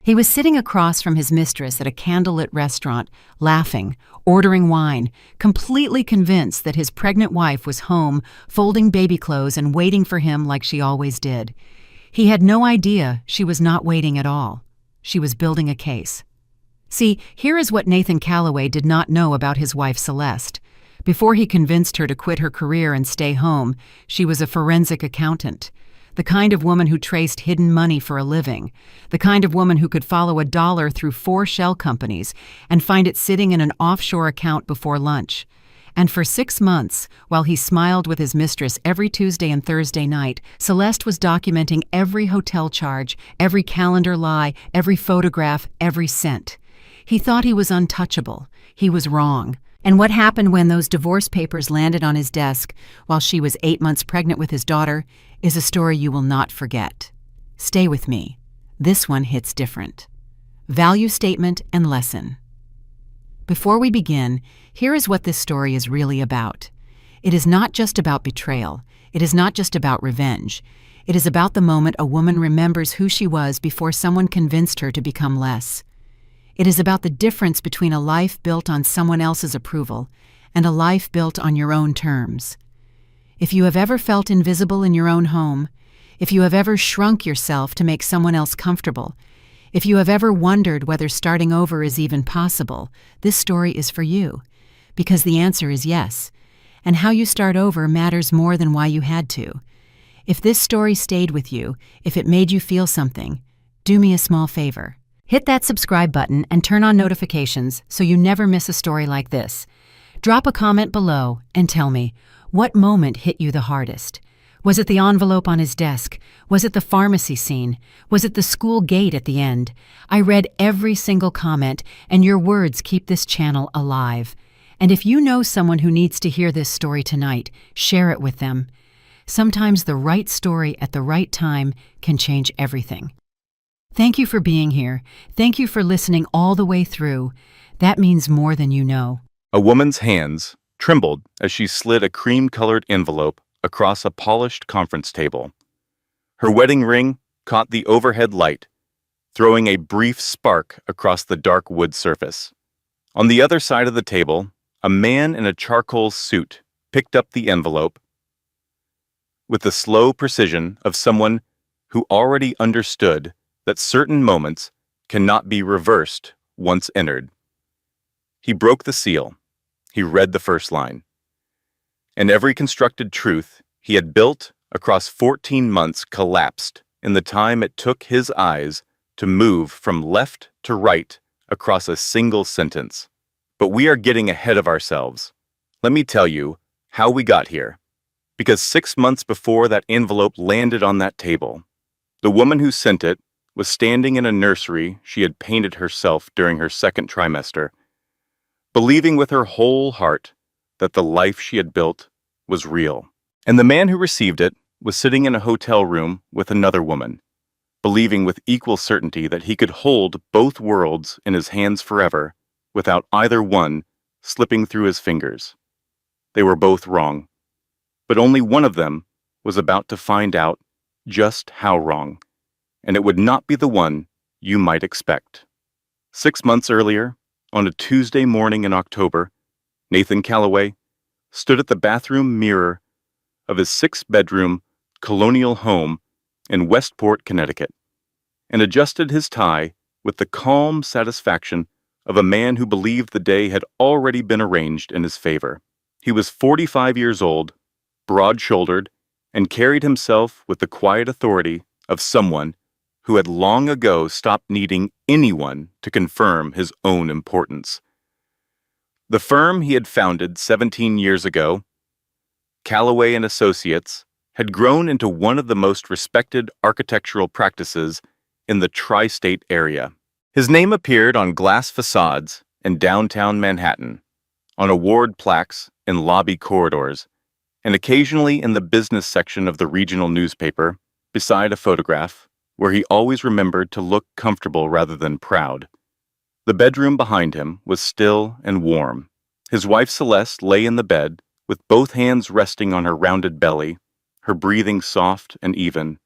He was sitting across from his mistress at a candlelit restaurant, laughing, ordering wine, completely convinced that his pregnant wife was home, folding baby clothes and waiting for him like she always did. He had no idea she was not waiting at all. She was building a case. See, here is what Nathan Calloway did not know about his wife Celeste. Before he convinced her to quit her career and stay home, she was a forensic accountant. The kind of woman who traced hidden money for a living. The kind of woman who could follow a dollar through 4 shell companies and find it sitting in an offshore account before lunch. And for 6 months, while he smiled with his mistress every Tuesday and Thursday night, Celeste was documenting every hotel charge, every calendar lie, every photograph, every cent. He thought he was untouchable. He was wrong. And what happened when those divorce papers landed on his desk while she was 8 months pregnant with his daughter is a story you will not forget. Stay with me. This one hits different. Value statement and lesson. Before we begin, here is what this story is really about. It is not just about betrayal. It is not just about revenge. It is about the moment a woman remembers who she was before someone convinced her to become less. It is about the difference between a life built on someone else's approval and a life built on your own terms. If you have ever felt invisible in your own home, if you have ever shrunk yourself to make someone else comfortable, if you have ever wondered whether starting over is even possible, this story is for you, because the answer is yes, and how you start over matters more than why you had to. If this story stayed with you, if it made you feel something, do me a small favor. Hit that subscribe button and turn on notifications so you never miss a story like this. Drop a comment below and tell me, what moment hit you the hardest? Was it the envelope on his desk? Was it the pharmacy scene? Was it the school gate at the end? I read every single comment, and your words keep this channel alive. And if you know someone who needs to hear this story tonight, share it with them. Sometimes the right story at the right time can change everything. Thank you for being here. Thank you for listening all the way through. That means more than you know. A woman's hands trembled as she slid a cream-colored envelope across a polished conference table. Her wedding ring caught the overhead light, throwing a brief spark across the dark wood surface. On the other side of the table, a man in a charcoal suit picked up the envelope with the slow precision of someone who already understood that certain moments cannot be reversed once entered. He broke the seal. He read the first line. And every constructed truth he had built across 14 months collapsed in the time it took his eyes to move from left to right across a single sentence. But we are getting ahead of ourselves. Let me tell you how we got here. Because 6 months before that envelope landed on that table, the woman who sent it was standing in a nursery she had painted herself during her second trimester, believing with her whole heart that the life she had built was real. And the man who received it was sitting in a hotel room with another woman, believing with equal certainty that he could hold both worlds in his hands forever without either one slipping through his fingers. They were both wrong, but only one of them was about to find out just how wrong. And it would not be the one you might expect. 6 months earlier, on a Tuesday morning in October, Nathan Calloway stood at the bathroom mirror of his 6-bedroom colonial home in Westport, Connecticut, and adjusted his tie with the calm satisfaction of a man who believed the day had already been arranged in his favor. He was 45 years old, broad-shouldered, and carried himself with the quiet authority of someone who had long ago stopped needing anyone to confirm his own importance. The firm he had founded 17 years ago, Calloway and Associates, had grown into one of the most respected architectural practices in the tri-state area. His name appeared on glass facades in downtown Manhattan, on award plaques in lobby corridors, and occasionally in the business section of the regional newspaper, beside a photograph where he always remembered to look comfortable rather than proud. The bedroom behind him was still and warm. His wife Celeste lay in the bed, with both hands resting on her rounded belly, her breathing soft and even.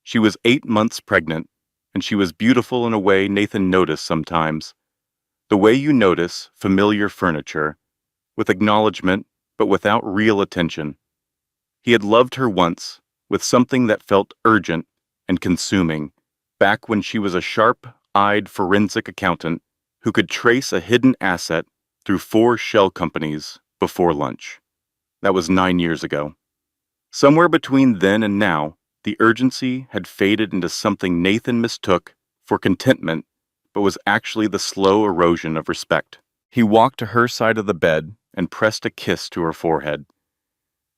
She was 8 months pregnant, and she was beautiful in a way Nathan noticed sometimes. The way you notice familiar furniture, with acknowledgement but without real attention. He had loved her once, with something that felt urgent and consuming, back when she was a sharp-eyed forensic accountant who could trace a hidden asset through 4 shell companies before lunch. That was 9 years ago. Somewhere between then and now, the urgency had faded into something Nathan mistook for contentment, but was actually the slow erosion of respect. He walked to her side of the bed and pressed a kiss to her forehead.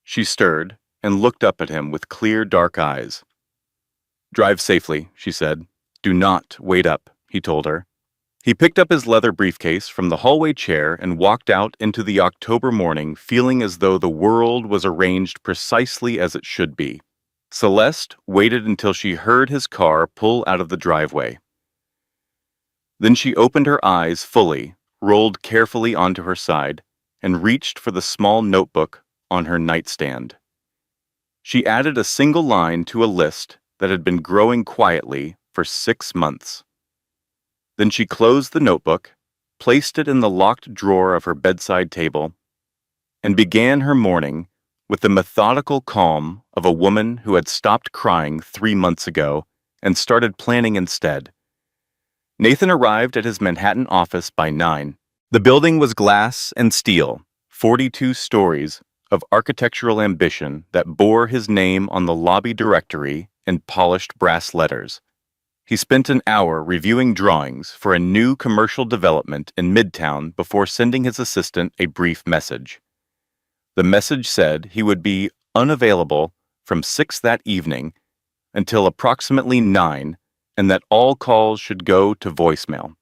She stirred and looked up at him with clear, dark eyes. "Drive safely," she said. "Do not wait up," he told her. He picked up his leather briefcase from the hallway chair and walked out into the October morning feeling as though the world was arranged precisely as it should be. Celeste waited until she heard his car pull out of the driveway. Then she opened her eyes fully, rolled carefully onto her side, and reached for the small notebook on her nightstand. She added a single line to a list that had been growing quietly for 6 months. Then she closed the notebook, placed it in the locked drawer of her bedside table, and began her morning with the methodical calm of a woman who had stopped crying 3 months ago and started planning instead. Nathan arrived at his Manhattan office by 9. The building was glass and steel, 42 stories of architectural ambition that bore his name on the lobby directory in polished brass letters. He spent an hour reviewing drawings for a new commercial development in Midtown before sending his assistant a brief message. The message said he would be unavailable from 6 that evening until approximately 9, and that all calls should go to voicemail.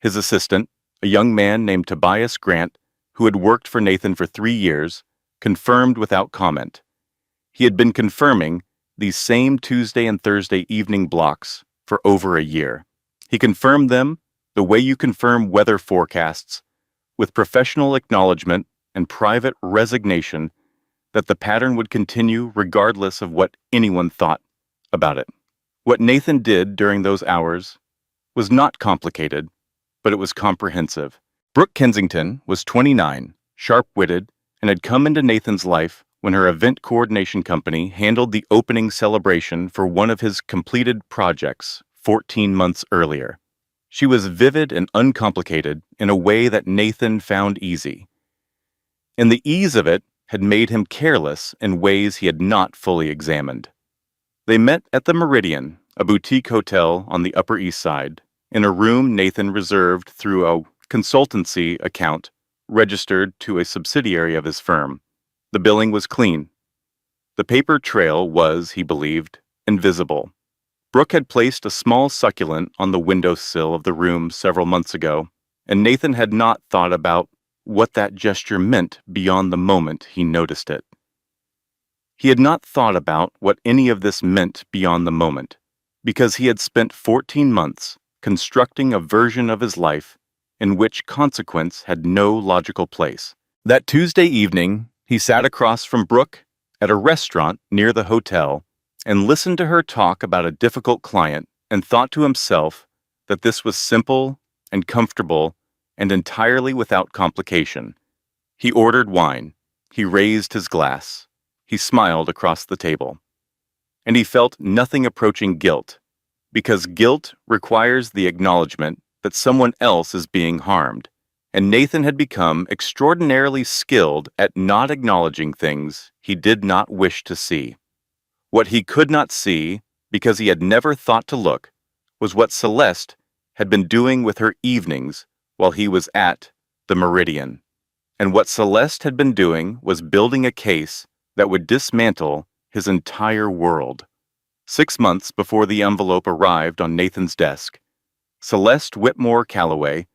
His assistant, a young man named Tobias Grant, who had worked for Nathan for 3 years, confirmed without comment. He had been confirming these same Tuesday and Thursday evening blocks for over a year. He confirmed them the way you confirm weather forecasts, with professional acknowledgement and private resignation that the pattern would continue regardless of what anyone thought about it. What Nathan did during those hours was not complicated, but it was comprehensive. Brooke Kensington was 29, sharp-witted, and had come into Nathan's life when her event coordination company handled the opening celebration for one of his completed projects 14 months earlier. She was vivid and uncomplicated in a way that Nathan found easy. And the ease of it had made him careless in ways he had not fully examined. They met at the Meridian, a boutique hotel on the Upper East Side, in a room Nathan reserved through a consultancy account registered to a subsidiary of his firm. The billing was clean. The paper trail was, he believed, invisible. Brooke had placed a small succulent on the windowsill of the room several months ago, and Nathan had not thought about what that gesture meant beyond the moment he noticed it. He had not thought about what any of this meant beyond the moment, because he had spent 14 months constructing a version of his life in which consequence had no logical place. That Tuesday evening, he sat across from Brooke at a restaurant near the hotel and listened to her talk about a difficult client and thought to himself that this was simple and comfortable and entirely without complication. He ordered wine. He raised his glass. He smiled across the table. And he felt nothing approaching guilt, because guilt requires the acknowledgement that someone else is being harmed, and Nathan had become extraordinarily skilled at not acknowledging things he did not wish to see. What he could not see, because he had never thought to look, was what Celeste had been doing with her evenings while he was at the Meridian. And what Celeste had been doing was building a case that would dismantle his entire world. 6 months before the envelope arrived on Nathan's desk, Celeste Whitmore Calloway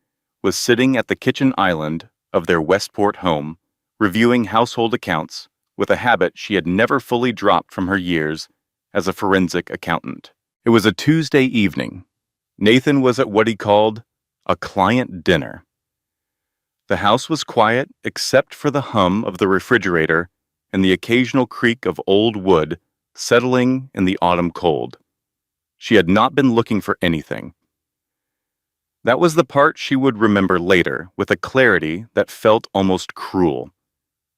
was sitting at the kitchen island of their Westport home, reviewing household accounts with a habit she had never fully dropped from her years as a forensic accountant. It was a Tuesday evening. Nathan was at what he called a client dinner. The house was quiet except for the hum of the refrigerator and the occasional creak of old wood settling in the autumn cold. She had not been looking for anything. That was the part she would remember later with a clarity that felt almost cruel.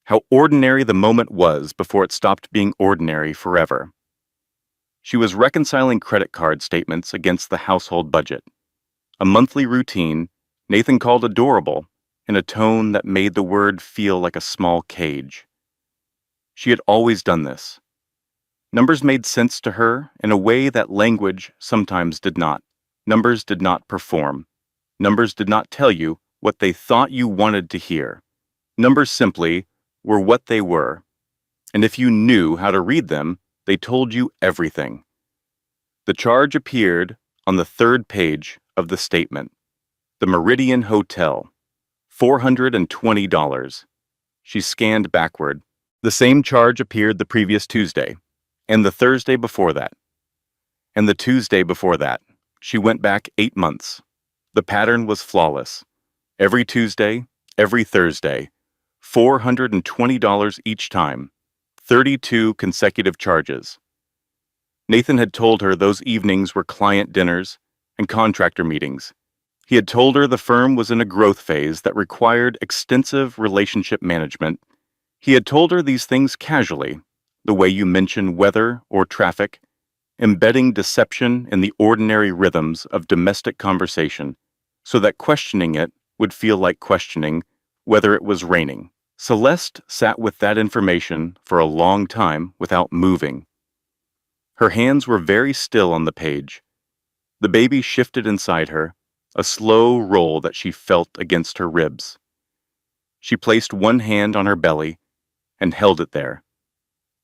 How ordinary the moment was before it stopped being ordinary forever. She was reconciling credit card statements against the household budget. A monthly routine Nathan called adorable in a tone that made the word feel like a small cage. She had always done this. Numbers made sense to her in a way that language sometimes did not. Numbers did not perform. Numbers did not tell you what they thought you wanted to hear. Numbers simply were what they were, and if you knew how to read them, they told you everything. The charge appeared on the third page of the statement. The Meridian Hotel, $420. She scanned backward. The same charge appeared the previous Tuesday, and the Thursday before that, and the Tuesday before that. She went back 8 months. The pattern was flawless. Every Tuesday, every Thursday, $420 each time, 32 consecutive charges. Nathan had told her those evenings were client dinners and contractor meetings. He had told her the firm was in a growth phase that required extensive relationship management. He had told her these things casually, the way you mention weather or traffic, embedding deception in the ordinary rhythms of domestic conversation, so that questioning it would feel like questioning whether it was raining. Celeste sat with that information for a long time without moving. Her hands were very still on the page. The baby shifted inside her, a slow roll that she felt against her ribs. She placed one hand on her belly and held it there.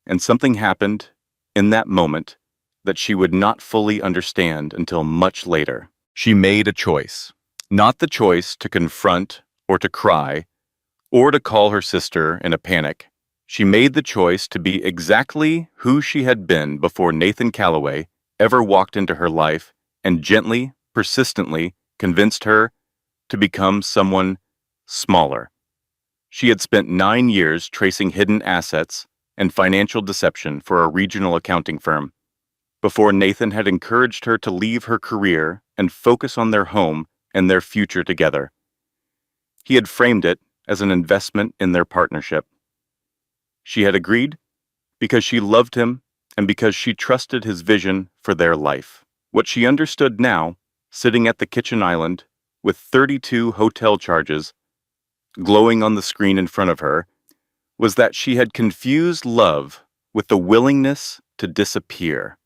And something happened in that moment that she would not fully understand until much later. She made a choice. Not the choice to confront or to cry or to call her sister in a panic. She made the choice to be exactly who she had been before Nathan Calloway ever walked into her life and gently, persistently convinced her to become someone smaller. She had spent 9 years tracing hidden assets and financial deception for a regional accounting firm before Nathan had encouraged her to leave her career and focus on their home and their future together. He had framed it as an investment in their partnership. She had agreed because she loved him and because she trusted his vision for their life. What she understood now, sitting at the kitchen island with 32 hotel charges glowing on the screen in front of her, was that she had confused love with the willingness to disappear.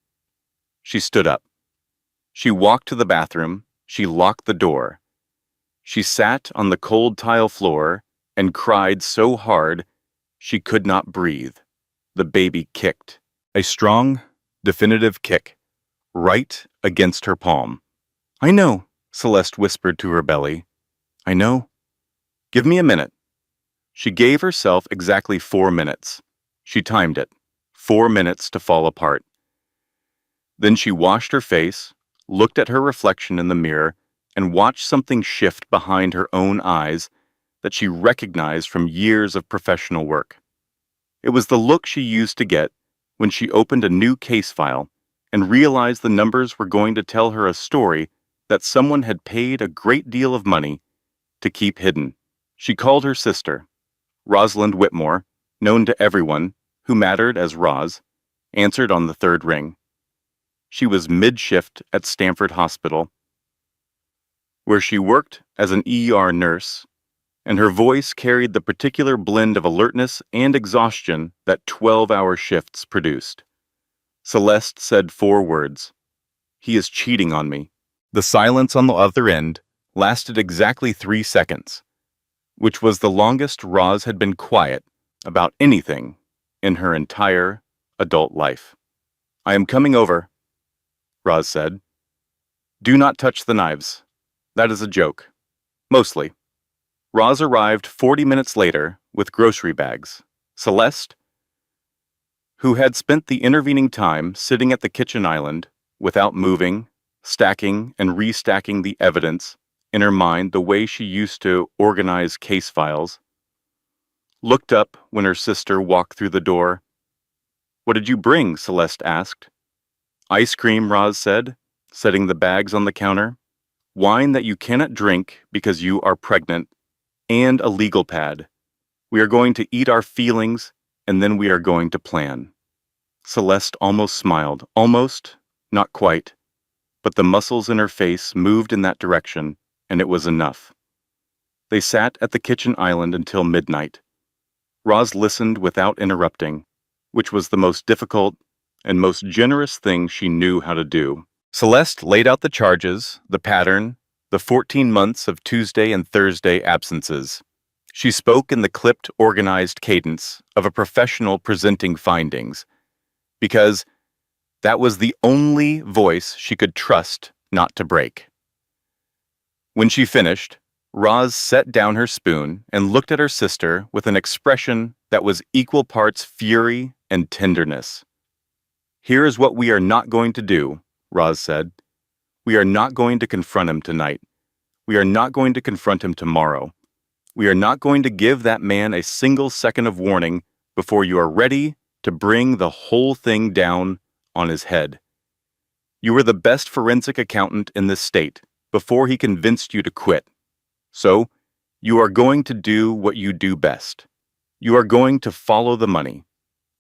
She stood up. She walked to the bathroom. She locked the door. She sat on the cold tile floor and cried so hard she could not breathe. The baby kicked. A strong, definitive kick, right against her palm. "I know," Celeste whispered to her belly. "I know. Give me a minute." She gave herself exactly 4 minutes. She timed it. 4 minutes to fall apart. Then she washed her face, looked at her reflection in the mirror, and watched something shift behind her own eyes that she recognized from years of professional work. It was the look she used to get when she opened a new case file and realized the numbers were going to tell her a story that someone had paid a great deal of money to keep hidden. She called her sister. Rosalind Whitmore, known to everyone who mattered as Roz, answered on the third ring. She was mid-shift at Stanford Hospital, where she worked as an ER nurse, and her voice carried the particular blend of alertness and exhaustion that 12-hour shifts produced. Celeste said 4 words. "He is cheating on me." The silence on the other end lasted exactly 3 seconds, which was the longest Roz had been quiet about anything in her entire adult life. "I am coming over," Roz said. "Do not touch the knives. That is a joke. Mostly." Roz arrived 40 minutes later with grocery bags. Celeste, who had spent the intervening time sitting at the kitchen island without moving, stacking and restacking the evidence in her mind the way she used to organize case files, looked up when her sister walked through the door. "What did you bring?" Celeste asked. "Ice cream," Roz said. setting the bags on the counter, wine that you cannot drink because you are pregnant, and a legal pad. We are going to eat our feelings, and then we are going to plan. Celeste almost smiled, almost, not quite, but the muscles in her face moved in that direction, and it was enough. They sat at the kitchen island until midnight. Roz listened without interrupting, which was the most difficult and most generous thing she knew how to do. Celeste laid out the charges, the pattern, the 14 months of Tuesday and Thursday absences. She spoke in the clipped, organized cadence of a professional presenting findings, because that was the only voice she could trust not to break. When she finished, Roz set down her spoon and looked at her sister with an expression that was equal parts fury and tenderness. "Here is what we are not going to do," Roz said. "We are not going to confront him tonight. We are not going to confront him tomorrow. We are not going to give that man a single second of warning before you are ready to bring the whole thing down on his head. You were the best forensic accountant in this state before he convinced you to quit. So, you are going to do what you do best. You are going to follow the money.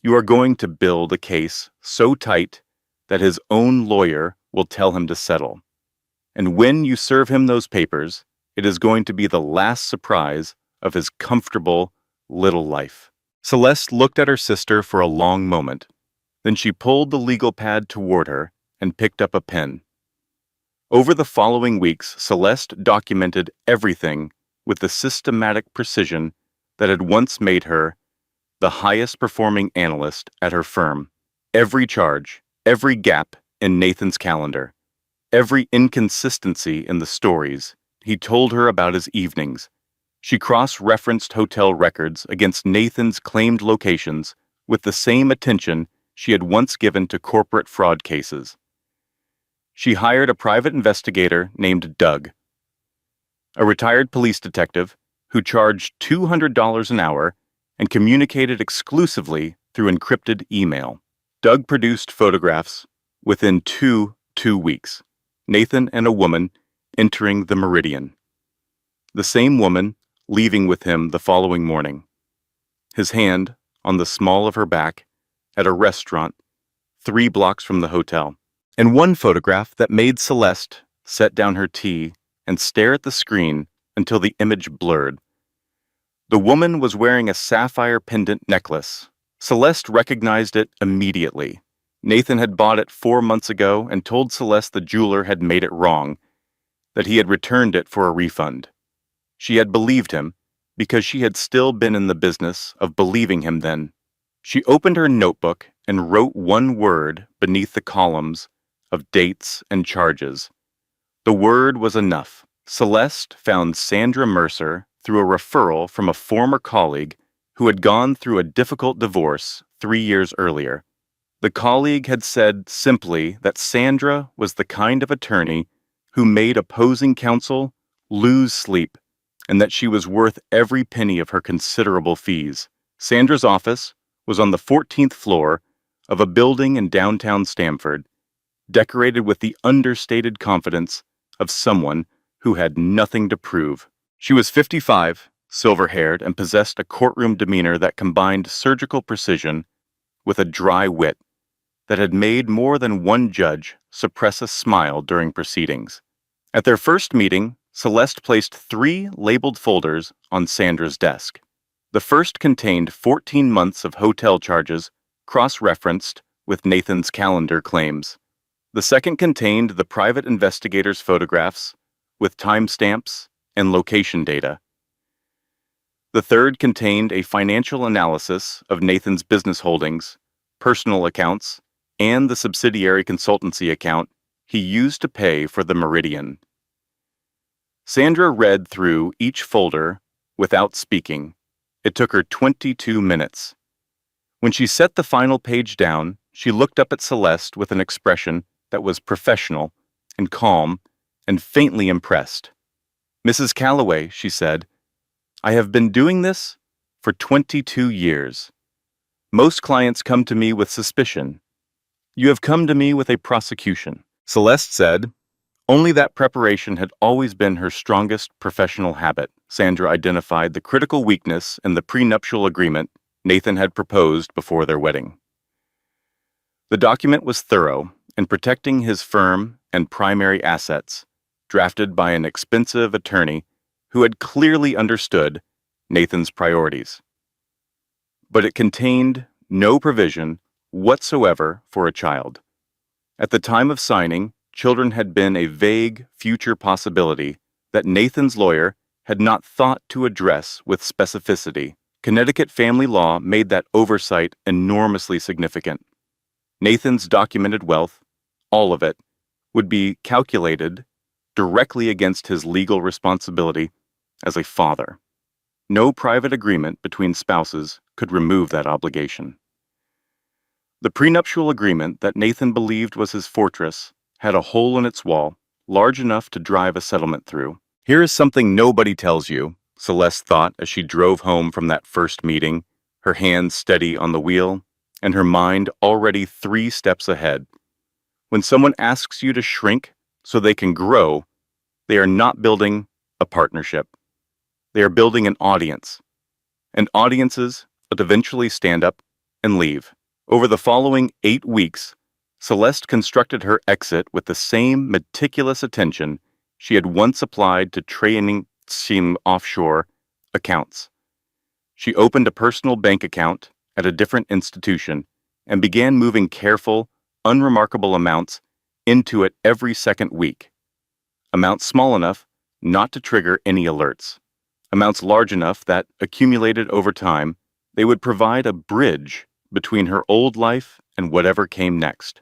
You are going to build a case so tight that his own lawyer will tell him to settle. And when you serve him those papers, it is going to be the last surprise of his comfortable little life." Celeste looked at her sister for a long moment. Then she pulled the legal pad toward her and picked up a pen. Over the following weeks, Celeste documented everything with the systematic precision that had once made her the highest performing analyst at her firm. Every charge, every gap in Nathan's calendar, every inconsistency in the stories he told her about his evenings. She cross-referenced hotel records against Nathan's claimed locations with the same attention she had once given to corporate fraud cases. She hired a private investigator named Doug, a retired police detective who charged $200 an hour and communicated exclusively through encrypted email. Doug produced photographs within two weeks. Nathan and a woman entering the Meridian. The same woman leaving with him the following morning. His hand on the small of her back at a restaurant 3 blocks from the hotel. And one photograph that made Celeste set down her tea and stare at the screen until the image blurred. The woman was wearing a sapphire pendant necklace. Celeste recognized it immediately. Nathan had bought it 4 months ago and told Celeste the jeweler had made it wrong, that he had returned it for a refund. She had believed him because she had still been in the business of believing him then. She opened her notebook and wrote one word beneath the columns of dates and charges. The word was enough. Celeste found Sandra Mercer through a referral from a former colleague who had gone through a difficult divorce 3 years earlier. The colleague had said simply that Sandra was the kind of attorney who made opposing counsel lose sleep, and that she was worth every penny of her considerable fees. Sandra's office was on the 14th floor of a building in downtown Stamford, decorated with the understated confidence of someone who had nothing to prove. She was 55, silver-haired, and possessed a courtroom demeanor that combined surgical precision with a dry wit that had made more than one judge suppress a smile during proceedings. At their first meeting, Celeste placed 3 labeled folders on Sandra's desk. The first contained 14 months of hotel charges, cross-referenced with Nathan's calendar claims. The second contained the private investigator's photographs with timestamps and location data. The third contained a financial analysis of Nathan's business holdings, personal accounts, and the subsidiary consultancy account he used to pay for the Meridian. Sandra read through each folder without speaking. It took her 22 minutes. When she set the final page down, she looked up at Celeste with an expression that was professional and calm and faintly impressed. "Mrs. Calloway," she said, "I have been doing this for 22 years. Most clients come to me with suspicion. You have come to me with a prosecution. Celeste said, only that preparation had always been her strongest professional habit. Sandra identified the critical weakness in the prenuptial agreement Nathan had proposed before their wedding. The document was thorough in protecting his firm and primary assets, drafted by an expensive attorney who had clearly understood Nathan's priorities. But it contained no provision whatsoever for a child. At the time of signing, children had been a vague future possibility that Nathan's lawyer had not thought to address with specificity. Connecticut family law made that oversight enormously significant. Nathan's documented wealth, all of it, would be calculated directly against his legal responsibility as a father. No private agreement between spouses could remove that obligation. The prenuptial agreement that Nathan believed was his fortress had a hole in its wall large enough to drive a settlement through. Here is something nobody tells you, Celeste thought as she drove home from that first meeting, her hands steady on the wheel, and her mind already 3 steps ahead. When someone asks you to shrink so they can grow, they are not building a partnership. They are building an audience. And audiences would eventually stand up and leave. Over the following 8 weeks, Celeste constructed her exit with the same meticulous attention she had once applied to training offshore accounts. She opened a personal bank account at a different institution and began moving careful, unremarkable amounts into it every second week. Amounts small enough not to trigger any alerts. Amounts large enough that, accumulated over time, they would provide a bridge between her old life and whatever came next.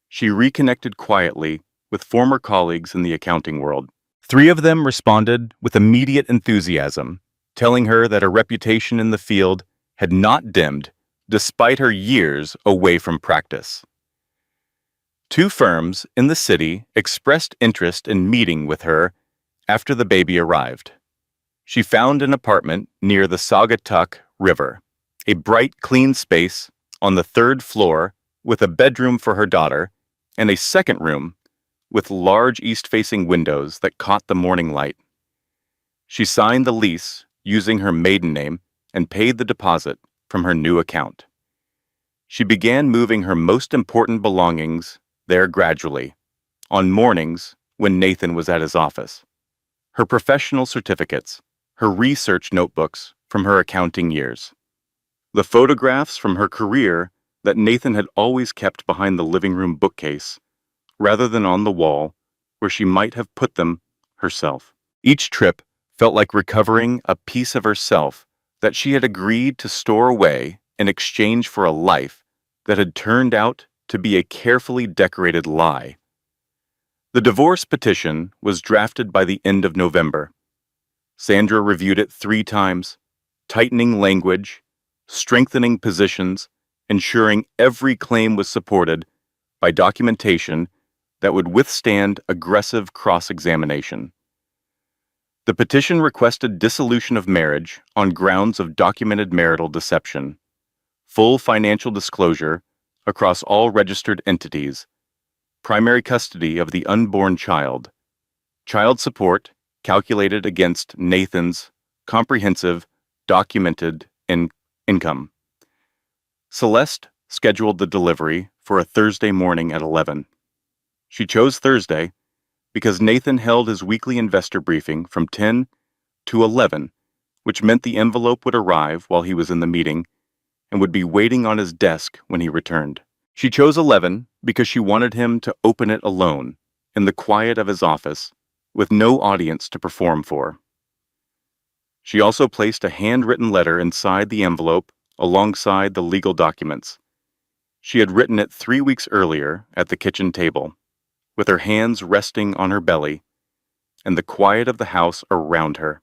She reconnected quietly with former colleagues in the accounting world. 3 of them responded with immediate enthusiasm, telling her that her reputation in the field had not dimmed despite her years away from practice. 2 firms in the city expressed interest in meeting with her after the baby arrived. She found an apartment near the Saugatuck River, a bright, clean space on the 3rd floor with a bedroom for her daughter and a second room with large east-facing windows that caught the morning light. She signed the lease using her maiden name and paid the deposit from her new account. She began moving her most important belongings there gradually, on mornings when Nathan was at his office. Her professional certificates, her research notebooks from her accounting years, the photographs from her career that Nathan had always kept behind the living room bookcase, rather than on the wall where she might have put them herself. Each trip felt like recovering a piece of herself that she had agreed to store away in exchange for a life that had turned out to be a carefully decorated lie. The divorce petition was drafted by the end of November. Sandra reviewed it 3 times, tightening language, strengthening positions, ensuring every claim was supported by documentation that would withstand aggressive cross-examination. The petition requested dissolution of marriage on grounds of documented marital deception, full financial disclosure across all registered entities, primary custody of the unborn child, child support calculated against Nathan's comprehensive, documented income. Celeste scheduled the delivery for a Thursday morning at 11. She chose Thursday because Nathan held his weekly investor briefing from 10 to 11, which meant the envelope would arrive while he was in the meeting and would be waiting on his desk when he returned. She chose 11 because she wanted him to open it alone, in the quiet of his office, with no audience to perform for. She also placed a handwritten letter inside the envelope alongside the legal documents. She had written it 3 weeks earlier at the kitchen table, with her hands resting on her belly and the quiet of the house around her.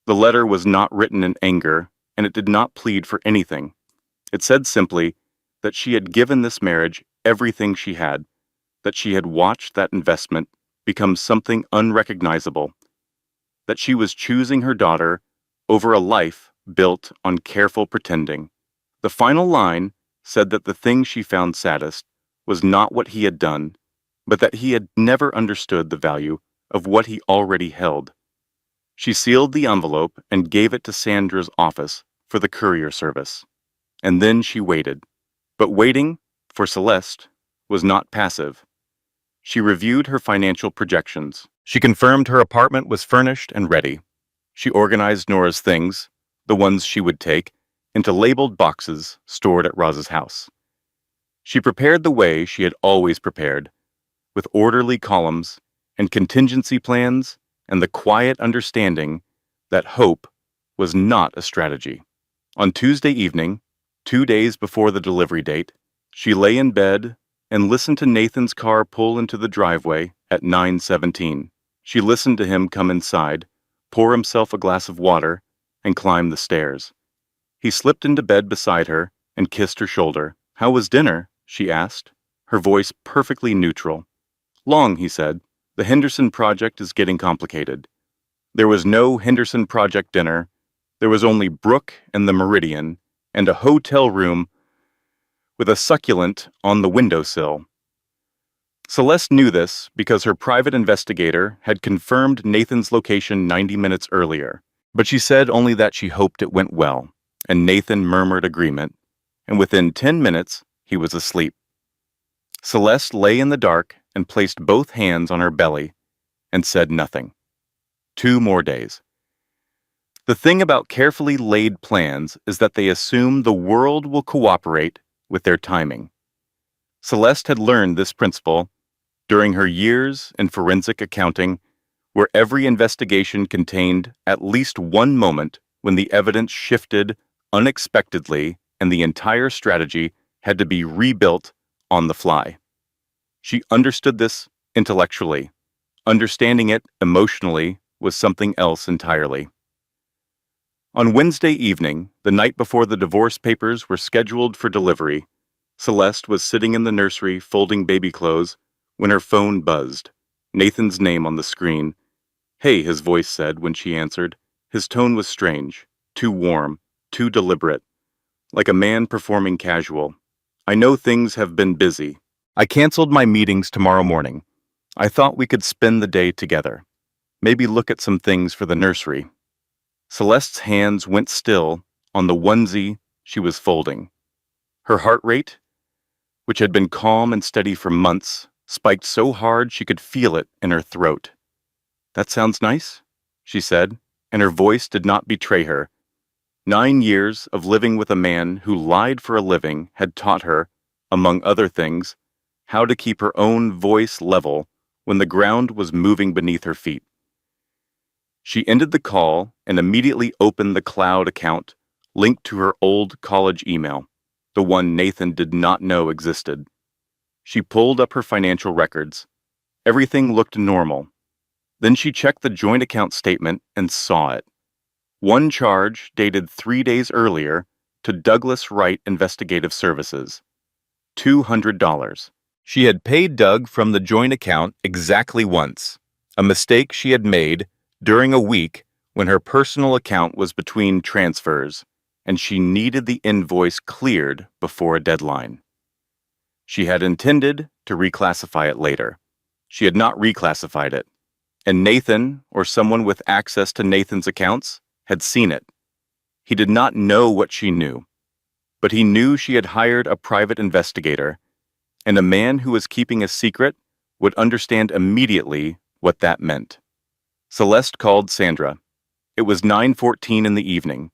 The letter was not written in anger, and it did not plead for anything. It said simply that she had given this marriage everything she had, that she had watched that investment become something unrecognizable, that she was choosing her daughter over a life built on careful pretending. The final line said that the thing she found saddest was not what he had done, but that he had never understood the value of what he already held. She sealed the envelope and gave it to Sandra's office for the courier service. And then she waited. But waiting, for Celeste, was not passive. She reviewed her financial projections. She confirmed her apartment was furnished and ready. She organized Nora's things, the ones she would take, into labeled boxes stored at Roz's house. She prepared the way she had always prepared, with orderly columns and contingency plans and the quiet understanding that hope was not a strategy. On Tuesday evening, 2 days before the delivery date, she lay in bed and listened to Nathan's car pull into the driveway at 9:17. She listened to him come inside, pour himself a glass of water, and climb the stairs. He slipped into bed beside her and kissed her shoulder. "How was dinner?" she asked, her voice perfectly neutral. "Long," he said. "The Henderson Project is getting complicated." There was no Henderson Project dinner. There was only Brooke and the Meridian, and a hotel room with a succulent on the windowsill. Celeste knew this because her private investigator had confirmed Nathan's location 90 minutes earlier, but she said only that she hoped it went well, and Nathan murmured agreement, and within 10 minutes, he was asleep. Celeste lay in the dark and placed both hands on her belly and said nothing. 2 more days. The thing about carefully laid plans is that they assume the world will cooperate with their timing. Celeste had learned this principle during her years in forensic accounting, where every investigation contained at least one moment when the evidence shifted unexpectedly and the entire strategy had to be rebuilt on the fly. She understood this intellectually. Understanding it emotionally was something else entirely. On Wednesday evening, the night before the divorce papers were scheduled for delivery, Celeste was sitting in the nursery folding baby clothes when her phone buzzed. Nathan's name on the screen. "Hey," his voice said when she answered. His tone was strange, too warm, too deliberate, like a man performing casual. "I know things have been busy. I canceled my meetings tomorrow morning. I thought we could spend the day together. Maybe look at some things for the nursery." Celeste's hands went still on the onesie she was folding. Her heart rate, which had been calm and steady for months, spiked so hard she could feel it in her throat. "That sounds nice," she said, and her voice did not betray her. 9 years of living with a man who lied for a living had taught her, among other things, how to keep her own voice level when the ground was moving beneath her feet. She ended the call and immediately opened the cloud account linked to her old college email, the one Nathan did not know existed. She pulled up her financial records. Everything looked normal. Then she checked the joint account statement and saw it. One charge dated 3 days earlier to Douglas Wright Investigative Services. $200. She had paid Doug from the joint account exactly once, a mistake she had made during a week when her personal account was between transfers, and she needed the invoice cleared before a deadline. She had intended to reclassify it later. She had not reclassified it, and Nathan, or someone with access to Nathan's accounts, had seen it. He did not know what she knew, but he knew she had hired a private investigator, and a man who was keeping a secret would understand immediately what that meant. Celeste called Sandra. It was 9:14 in the evening.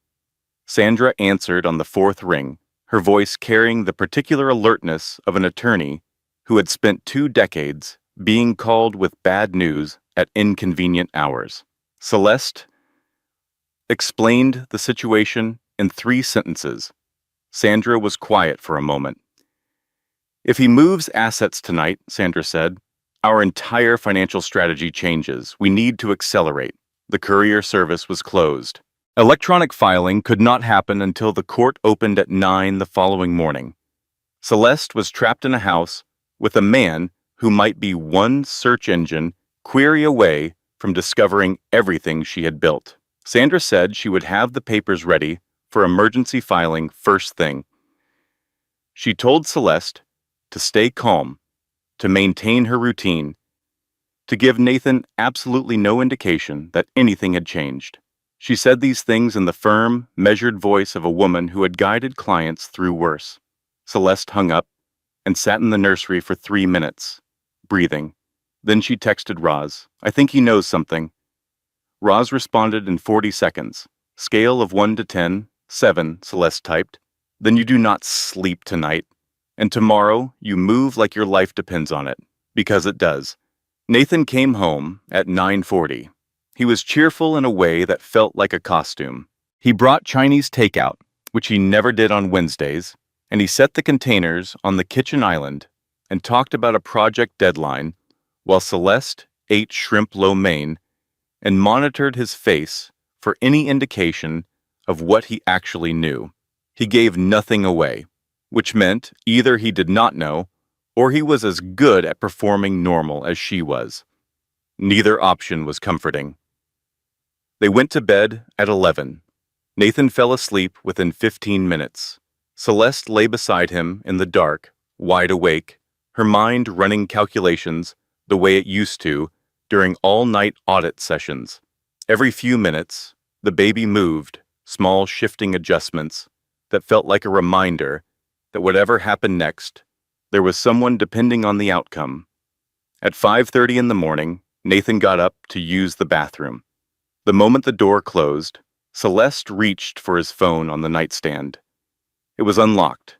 Sandra answered on the 4th ring, her voice carrying the particular alertness of an attorney who had spent 2 decades being called with bad news at inconvenient hours. Celeste explained the situation in 3 sentences. Sandra was quiet for a moment. "If he moves assets tonight," Sandra said, "our entire financial strategy changes. We need to accelerate." The courier service was closed. Electronic filing could not happen until the court opened at 9 the following morning. Celeste was trapped in a house with a man who might be one search engine query away from discovering everything she had built. Sandra said she would have the papers ready for emergency filing first thing. She told Celeste to stay calm to maintain her routine, to give Nathan absolutely no indication that anything had changed. She said these things in the firm, measured voice of a woman who had guided clients through worse. Celeste hung up and sat in the nursery for 3 minutes, breathing. Then she texted Roz, "I think he knows something." Roz responded in 40 seconds. Scale of 1 to 10, 7, Celeste typed. "Then you do not sleep tonight. And tomorrow you move like your life depends on it, because it does." Nathan came home at 9:40. He was cheerful in a way that felt like a costume. He brought Chinese takeout, which he never did on Wednesdays, and he set the containers on the kitchen island and talked about a project deadline while Celeste ate shrimp lo mein and monitored his face for any indication of what he actually knew. He gave nothing away, which meant either he did not know or he was as good at performing normal as she was. Neither option was comforting. They went to bed at 11. Nathan fell asleep within 15 minutes. Celeste lay beside him in the dark, wide awake, her mind running calculations the way it used to during all-night audit sessions. Every few minutes, the baby moved, small shifting adjustments that felt like a reminder that whatever happened next, there was someone depending on the outcome. At 5:30 in the morning, Nathan got up to use the bathroom. The moment the door closed, Celeste reached for his phone on the nightstand. It was unlocked.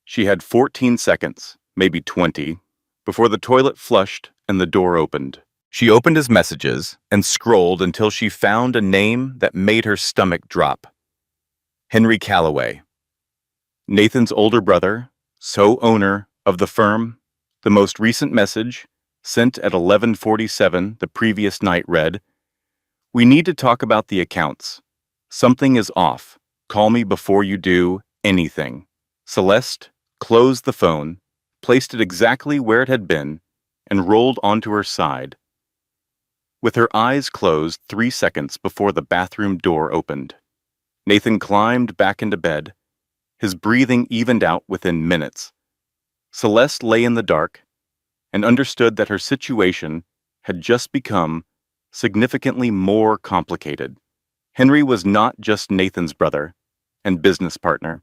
She had 14 seconds, maybe 20, before the toilet flushed and the door opened. She opened his messages and scrolled until she found a name that made her stomach drop. Henry Calloway. Nathan's older brother, owner of the firm. The most recent message, sent at 11:47 the previous night, read, "We need to talk about the accounts. Something is off. Call me before you do anything." Celeste closed the phone, placed it exactly where it had been, and rolled onto her side. With her eyes closed 3 seconds before the bathroom door opened, Nathan climbed back into bed. His breathing evened out within minutes. Celeste lay in the dark and understood that her situation had just become significantly more complicated. Henry was not just Nathan's brother and business partner.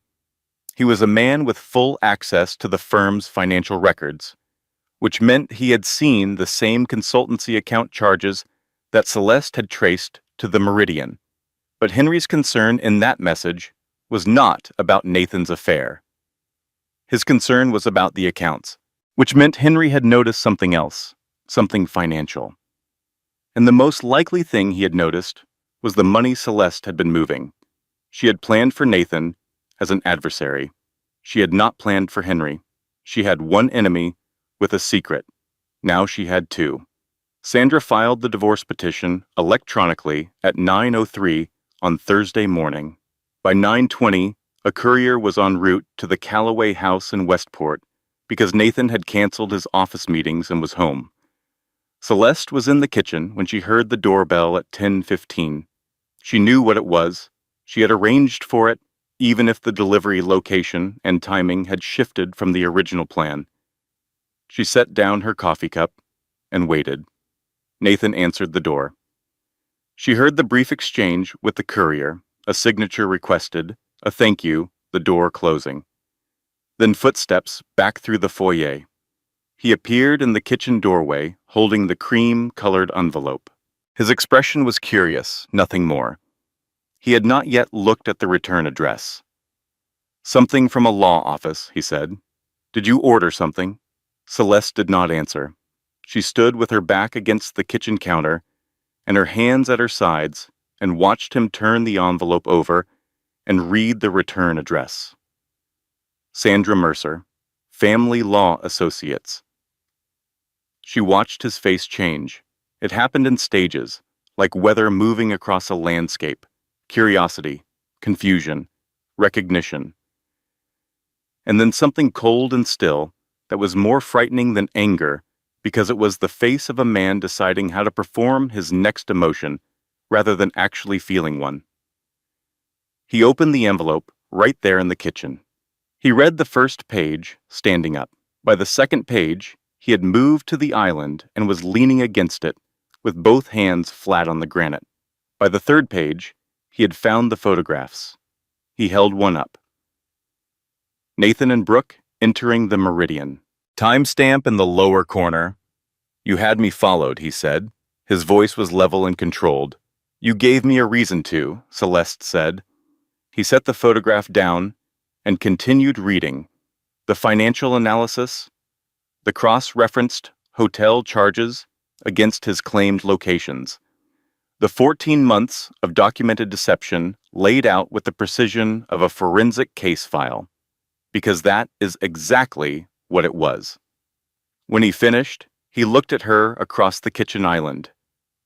He was a man with full access to the firm's financial records, which meant he had seen the same consultancy account charges that Celeste had traced to the Meridian. But Henry's concern in that message was not about Nathan's affair. His concern was about the accounts, which meant Henry had noticed something else, something financial. And the most likely thing he had noticed was the money Celeste had been moving. She had planned for Nathan as an adversary. She had not planned for Henry. She had one enemy with a secret. Now she had two. Sandra filed the divorce petition electronically at 9:03 on Thursday morning. By 9:20, a courier was en route to the Calloway house in Westport because Nathan had canceled his office meetings and was home. Celeste was in the kitchen when she heard the doorbell at 10:15. She knew what it was. She had arranged for it, even if the delivery location and timing had shifted from the original plan. She set down her coffee cup and waited. Nathan answered the door. She heard the brief exchange with the courier, a signature requested, a thank you, the door closing. Then footsteps back through the foyer. He appeared in the kitchen doorway, holding the cream-colored envelope. His expression was curious, nothing more. He had not yet looked at the return address. "Something from a law office," he said. "Did you order something?" Celeste did not answer. She stood with her back against the kitchen counter and her hands at her sides and watched him turn the envelope over and read the return address. Sandra Mercer, Family Law Associates. She watched his face change. It happened in stages, like weather moving across a landscape. Curiosity, confusion, recognition. And then something cold and still that was more frightening than anger because it was the face of a man deciding how to perform his next emotion rather than actually feeling one. He opened the envelope right there in the kitchen. He read the first page, standing up. By the second page, He had moved to the island and was leaning against it, with both hands flat on the granite. By the third page, he had found the photographs. He held one up. Nathan and Brooke entering the Meridian. Timestamp in the lower corner. You had me followed, he said. His voice was level and controlled. You gave me a reason to, Celeste said. He set the photograph down and continued reading. The financial analysis, the cross-referenced hotel charges against his claimed locations. The 14 months of documented deception laid out with the precision of a forensic case file, because that is exactly what it was. When he finished, he looked at her across the kitchen island,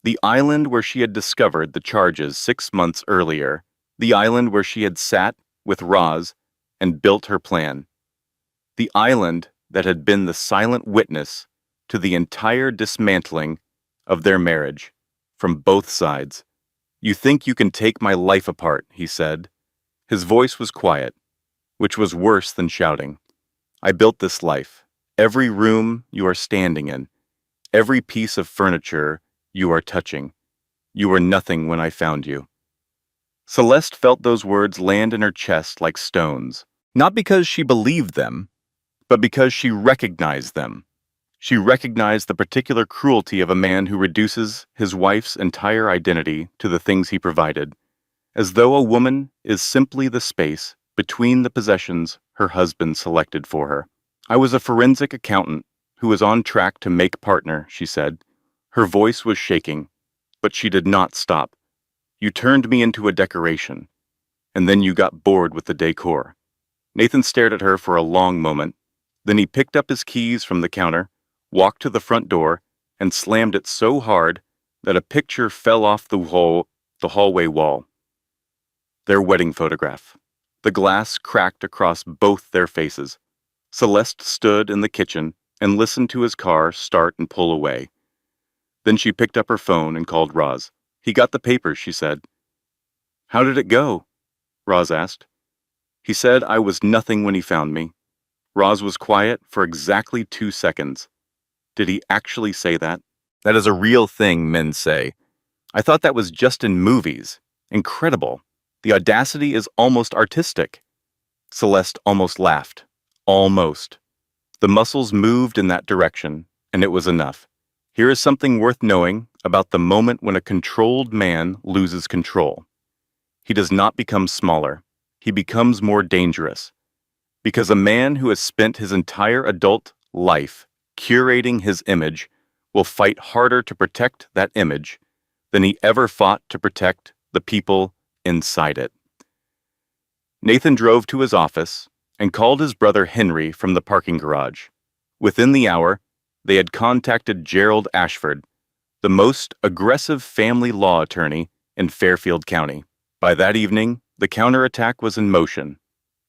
the island where she had discovered the charges 6 months earlier, the island where she had sat with Roz and built her plan, the island that had been the silent witness to the entire dismantling of their marriage from both sides. You think you can take my life apart, he said. His voice was quiet, which was worse than shouting. I built this life. Every room you are standing in, every piece of furniture you are touching. You were nothing when I found you. Celeste felt those words land in her chest like stones, not because she believed them, but because she recognized them. She recognized the particular cruelty of a man who reduces his wife's entire identity to the things he provided, as though a woman is simply the space between the possessions her husband selected for her. I was a forensic accountant who was on track to make partner, she said. Her voice was shaking, but she did not stop. You turned me into a decoration, and then you got bored with the decor. Nathan stared at her for a long moment. Then he picked up his keys from the counter, walked to the front door, and slammed it so hard that a picture fell off the hallway wall. Their wedding photograph. The glass cracked across both their faces. Celeste stood in the kitchen and listened to his car start and pull away. Then she picked up her phone and called Roz. He got the papers, she said. How did it go? Roz asked. He said I was nothing when he found me. Roz was quiet for exactly 2 seconds. Did he actually say that? That is a real thing men say. I thought that was just in movies. Incredible. The audacity is almost artistic. Celeste almost laughed. Almost. The muscles moved in that direction, and it was enough. Here is something worth knowing about the moment when a controlled man loses control. He does not become smaller. He becomes more dangerous. Because a man who has spent his entire adult life curating his image will fight harder to protect that image than he ever fought to protect the people inside it. Nathan drove to his office and called his brother Henry from the parking garage. Within the hour, they had contacted Gerald Ashford, the most aggressive family law attorney in Fairfield County. By that evening, the counterattack was in motion.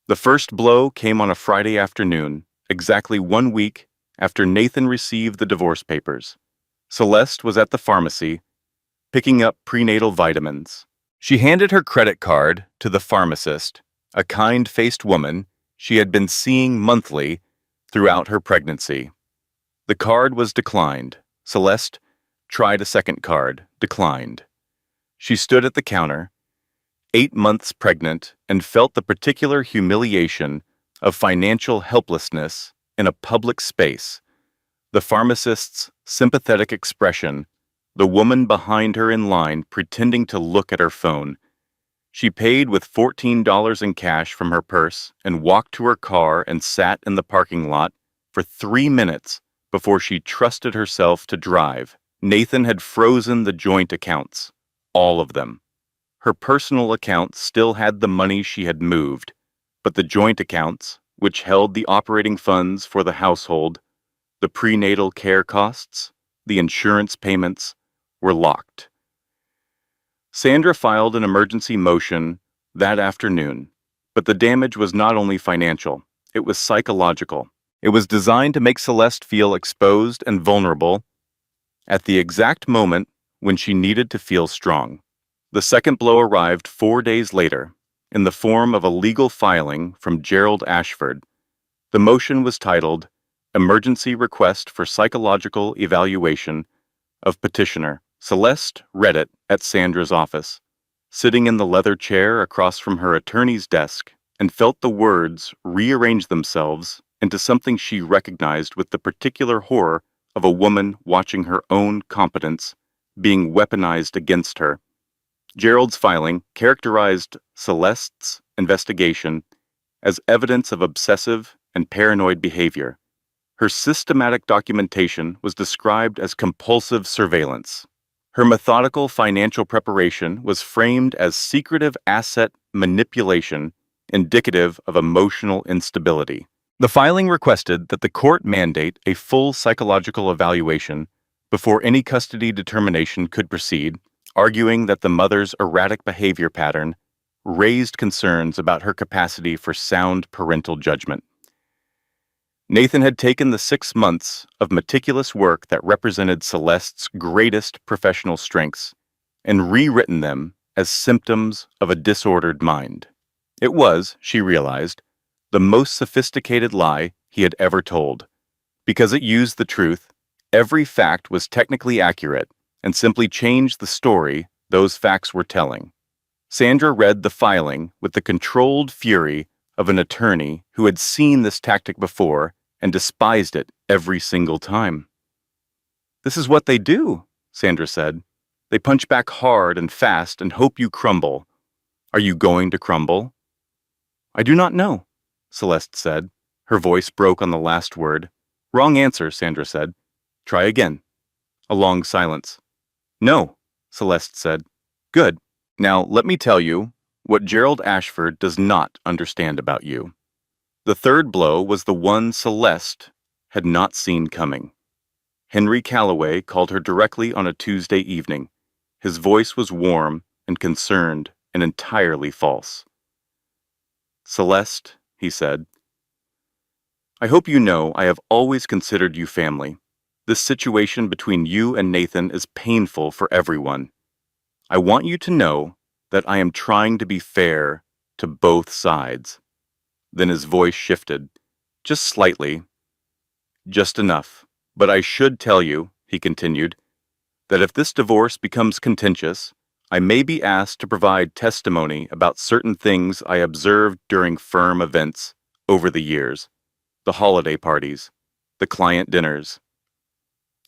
The first blow came on a Friday afternoon, exactly 1 week after Nathan received the divorce papers. Celeste was at the pharmacy, picking up prenatal vitamins. She handed her credit card to the pharmacist, a kind-faced woman she had been seeing monthly throughout her pregnancy. The card was declined. Celeste tried a second card, declined. She stood at the counter, 8 months pregnant, and felt the particular humiliation of financial helplessness in a public space. The pharmacist's sympathetic expression, the woman behind her in line pretending to look at her phone. She paid with $14 in cash from her purse and walked to her car and sat in the parking lot for 3 minutes before she trusted herself to drive. Nathan had frozen the joint accounts, all of them. Her personal account still had the money she had moved, but the joint accounts, which held the operating funds for the household, the prenatal care costs, the insurance payments, were locked. Sandra filed an emergency motion that afternoon, but the damage was not only financial, it was psychological. It was designed to make Celeste feel exposed and vulnerable at the exact moment when she needed to feel strong. The second blow arrived 4 days later, in the form of a legal filing from Gerald Ashford. The motion was titled, Emergency request for psychological evaluation of petitioner. Celeste read it at Sandra's office, sitting in the leather chair across from her attorney's desk, and felt the words rearrange themselves into something she recognized with the particular horror of a woman watching her own competence being weaponized against her. Gerald's filing characterized Celeste's investigation as evidence of obsessive and paranoid behavior. Her systematic documentation was described as compulsive surveillance. Her methodical financial preparation was framed as secretive asset manipulation indicative of emotional instability. The filing requested that the court mandate a full psychological evaluation before any custody determination could proceed, arguing that the mother's erratic behavior pattern raised concerns about her capacity for sound parental judgment. Nathan had taken the 6 months of meticulous work that represented Celeste's greatest professional strengths and rewritten them as symptoms of a disordered mind. It was, she realized, the most sophisticated lie he had ever told. Because it used the truth, every fact was technically accurate and simply changed the story those facts were telling. Sandra read the filing with the controlled fury of an attorney who had seen this tactic before and despised it every single time. "This is what they do," Sandra said. "They punch back hard and fast and hope you crumble. Are you going to crumble?" "I do not know," Celeste said. Her voice broke on the last word. "Wrong answer," Sandra said. "Try again." A long silence. "No," Celeste said. "Good. Now let me tell you what Gerald Ashford does not understand about you." The third blow was the one Celeste had not seen coming. Henry Calloway called her directly on a Tuesday evening. His voice was warm and concerned and entirely false. "Celeste," he said, "I hope you know I have always considered you family. This situation between you and Nathan is painful for everyone. I want you to know that I am trying to be fair to both sides." Then his voice shifted, just slightly, just enough. "But I should tell you," he continued, "that if this divorce becomes contentious, I may be asked to provide testimony about certain things I observed during firm events over the years, the holiday parties, the client dinners.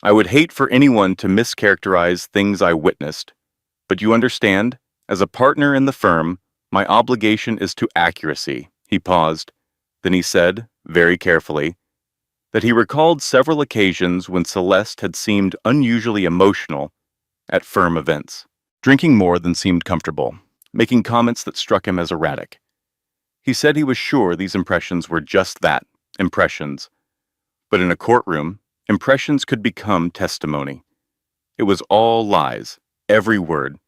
I would hate for anyone to mischaracterize things I witnessed, but you understand, as a partner in the firm, my obligation is to accuracy." He paused. Then he said, very carefully, that he recalled several occasions when Celeste had seemed unusually emotional at firm events, drinking more than seemed comfortable, making comments that struck him as erratic. He said he was sure these impressions were just that, impressions. But in a courtroom, impressions could become testimony. It was all lies, every word.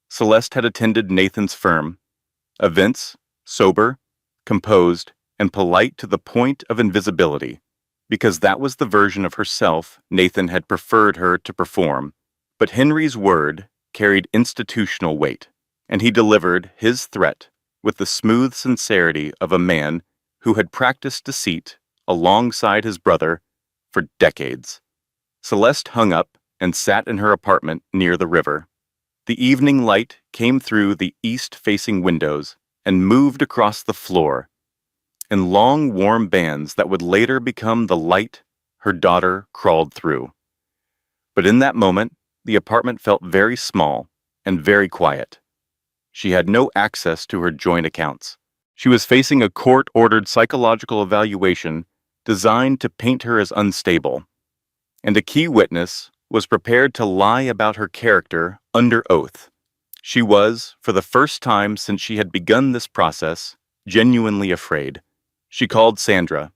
Celeste had attended Nathan's firm. Events, sober, composed, and polite to the point of invisibility, because that was the version of herself Nathan had preferred her to perform. But Henry's word carried institutional weight, and he delivered his threat with the smooth sincerity of a man who had practiced deceit alongside his brother for decades. Celeste hung up and sat in her apartment near the river. The evening light came through the east-facing windows and moved across the floor in long, warm bands that would later become the light her daughter crawled through. But in that moment, the apartment felt very small and very quiet. She had no access to her joint accounts. She was facing a court-ordered psychological evaluation designed to paint her as unstable, and a key witness was prepared to lie about her character under oath. She was, for the first time since she had begun this process, genuinely afraid. She called Sandra.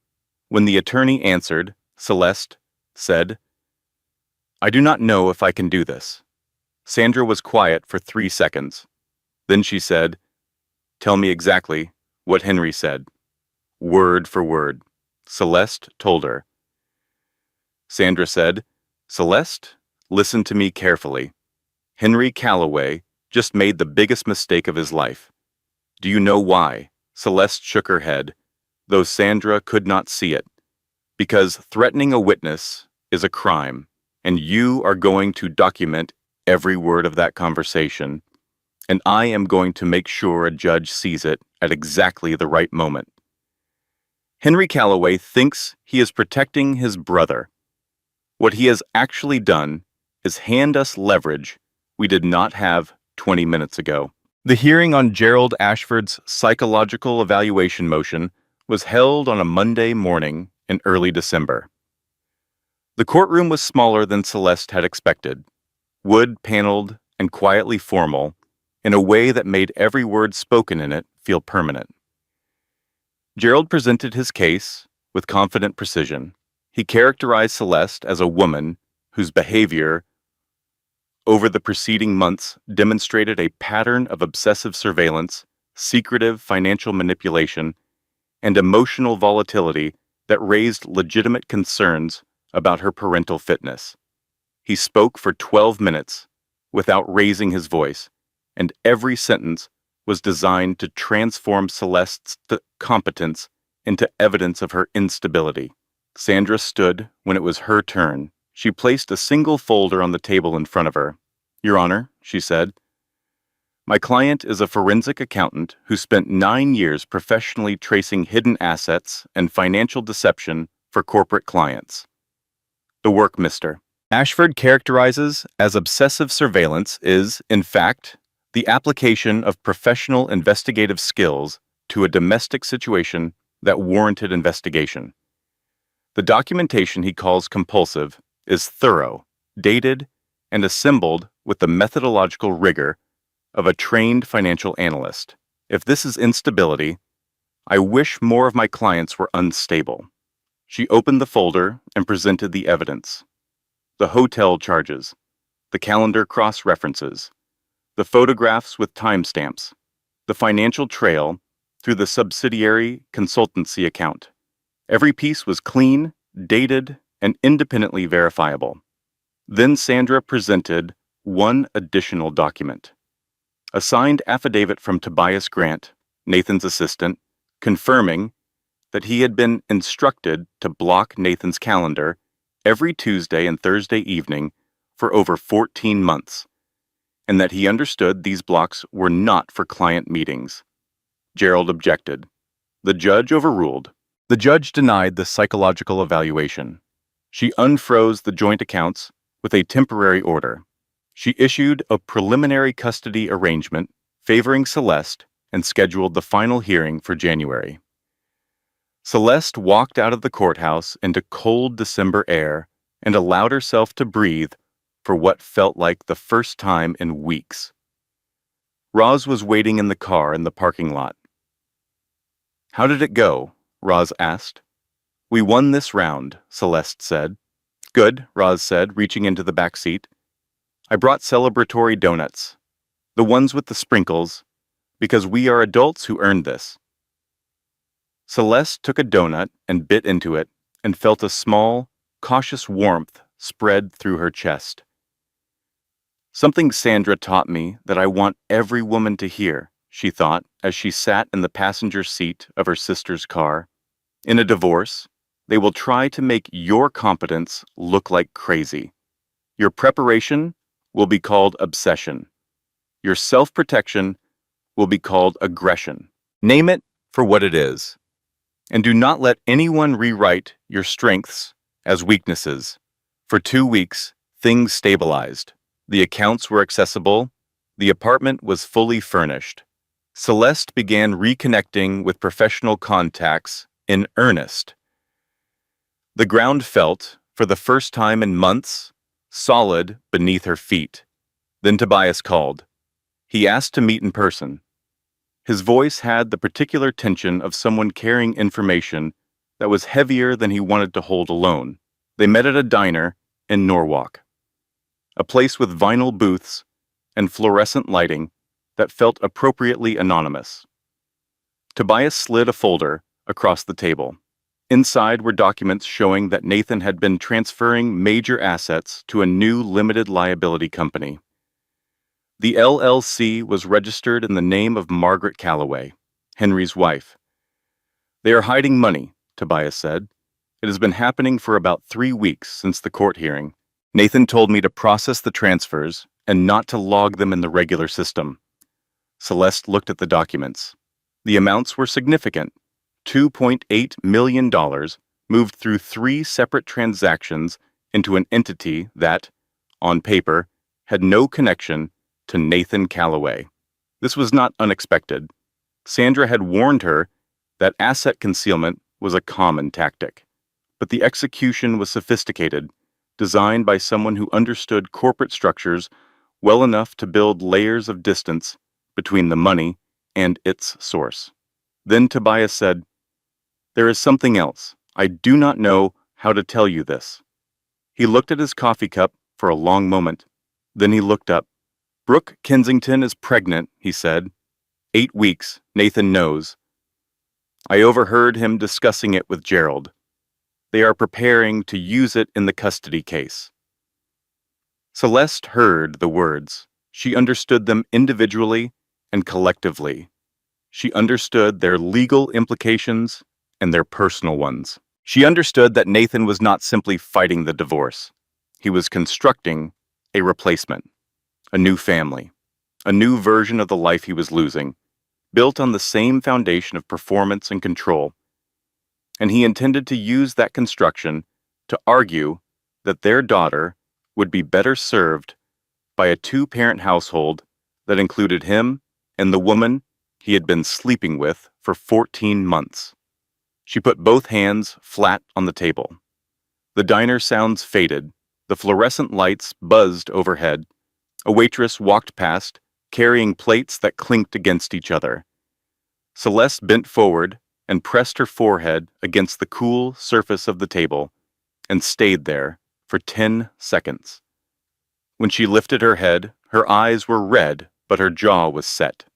When the attorney answered, Celeste said, "I do not know if I can do this." Sandra was quiet for 3 seconds. Then she said, "Tell me exactly what Henry said." Word for word. Celeste told her. Sandra said, "Celeste, listen to me carefully. Henry Calloway just made the biggest mistake of his life. Do you know why?" Celeste shook her head, though Sandra could not see it. Because threatening a witness is a crime, and you are going to document every word of that conversation, and I am going to make sure a judge sees it at exactly the right moment. Henry Calloway thinks he is protecting his brother. What he has actually done is hand us leverage we did not have 20 minutes ago. The hearing on Gerald Ashford's psychological evaluation motion was held on a Monday morning in early December. The courtroom was smaller than Celeste had expected, wood-paneled and quietly formal, in a way that made every word spoken in it feel permanent. Gerald presented his case with confident precision. He characterized Celeste as a woman whose behavior over the preceding months demonstrated a pattern of obsessive surveillance, secretive financial manipulation, and emotional volatility that raised legitimate concerns about her parental fitness. He spoke for 12 minutes without raising his voice, and every sentence was designed to transform Celeste's competence into evidence of her instability. Sandra stood when it was her turn. She placed a single folder on the table in front of her. "Your Honor," she said, "my client is a forensic accountant who spent 9 years professionally tracing hidden assets and financial deception for corporate clients. The work Mr. Ashford characterizes as obsessive surveillance is, in fact, the application of professional investigative skills to a domestic situation that warranted investigation. The documentation he calls compulsive is thorough, dated, and assembled with the methodological rigor of a trained financial analyst. If this is instability, I wish more of my clients were unstable." She opened the folder and presented the evidence. The hotel charges, the calendar cross-references, the photographs with timestamps, the financial trail through the subsidiary consultancy account. Every piece was clean, dated, and independently verifiable. Then Sandra presented one additional document. A signed affidavit from Tobias Grant, Nathan's assistant, confirming that he had been instructed to block Nathan's calendar every Tuesday and Thursday evening for over 14 months, and that he understood these blocks were not for client meetings. Gerald objected. The judge overruled. The judge denied the psychological evaluation. She unfroze the joint accounts with a temporary order. She issued a preliminary custody arrangement favoring Celeste and scheduled the final hearing for January. Celeste walked out of the courthouse into cold December air and allowed herself to breathe for what felt like the first time in weeks. Roz was waiting in the car in the parking lot. "How did it go?" Roz asked. "We won this round," Celeste said. "Good," Roz said, reaching into the back seat. "I brought celebratory donuts, the ones with the sprinkles, because we are adults who earned this." Celeste took a donut and bit into it and felt a small, cautious warmth spread through her chest. "Something Sandra taught me that I want every woman to hear," she thought as she sat in the passenger seat of her sister's car. "In a divorce, they will try to make your competence look like crazy. Your preparation will be called obsession. Your self-protection will be called aggression. Name it for what it is. And do not let anyone rewrite your strengths as weaknesses." For 2 weeks, things stabilized. The accounts were accessible. The apartment was fully furnished. Celeste began reconnecting with professional contacts in earnest. The ground felt, for the first time in months, solid beneath her feet. Then Tobias called. He asked to meet in person. His voice had the particular tension of someone carrying information that was heavier than he wanted to hold alone. They met at a diner in Norwalk, a place with vinyl booths and fluorescent lighting that felt appropriately anonymous. Tobias slid a folder across the table. Inside were documents showing that Nathan had been transferring major assets to a new limited liability company. The LLC was registered in the name of Margaret Calloway, Henry's wife. "They are hiding money," Tobias said. It has been happening for about 3 weeks since the court hearing. Nathan told me to process the transfers and not to log them in the regular system. Celeste looked at the documents. The amounts were significant. $2.8 million moved through 3 separate transactions into an entity that, on paper, had no connection to Nathan Calloway. This was not unexpected. Sandra had warned her that asset concealment was a common tactic, but the execution was sophisticated, designed by someone who understood corporate structures well enough to build layers of distance between the money and its source. Then Tobias said, "There is something else. I do not know how to tell you this." He looked at his coffee cup for a long moment. Then he looked up. "Brooke Kensington is pregnant," he said. 8 weeks, Nathan knows. I overheard him discussing it with Gerald. They are preparing to use it in the custody case. Celeste heard the words. She understood them individually and collectively. She understood their legal implications and their personal ones. She understood that Nathan was not simply fighting the divorce. He was constructing a replacement, a new family, a new version of the life he was losing, built on the same foundation of performance and control. And he intended to use that construction to argue that their daughter would be better served by a 2-parent household that included him and the woman he had been sleeping with for 14 months. She put both hands flat on the table. The diner sounds faded. The fluorescent lights buzzed overhead. A waitress walked past, carrying plates that clinked against each other. Celeste bent forward and pressed her forehead against the cool surface of the table and stayed there for 10 seconds. When she lifted her head, her eyes were red, but her jaw was set.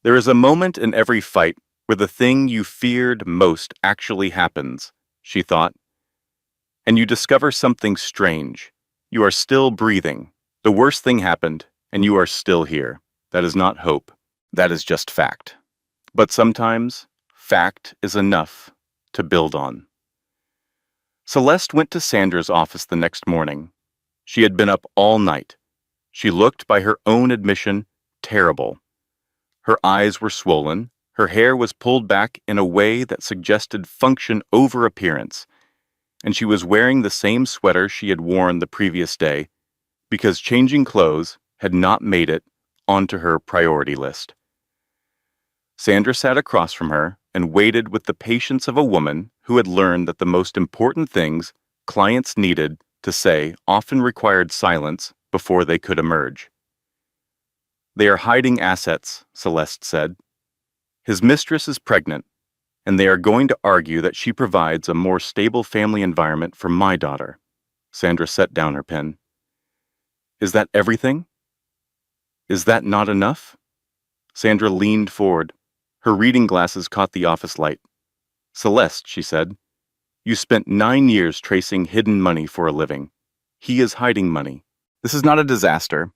There is a moment in every fight where the thing you feared most actually happens, she thought. And you discover something strange. You are still breathing. The worst thing happened, and you are still here. That is not hope. That is just fact. But sometimes, fact is enough to build on. Celeste went to Sandra's office the next morning. She had been up all night. She looked, by her own admission, terrible. Her eyes were swollen. Her hair was pulled back in a way that suggested function over appearance, and she was wearing the same sweater she had worn the previous day because changing clothes had not made it onto her priority list. Sandra sat across from her and waited with the patience of a woman who had learned that the most important things clients needed to say often required silence before they could emerge. "They are hiding assets," Celeste said. "His mistress is pregnant, and they are going to argue that she provides a more stable family environment for my daughter." Sandra set down her pen. "Is that everything? Is that not enough?" Sandra leaned forward. Her reading glasses caught the office light. "Celeste," she said, "you spent 9 years tracing hidden money for a living. He is hiding money. This is not a disaster.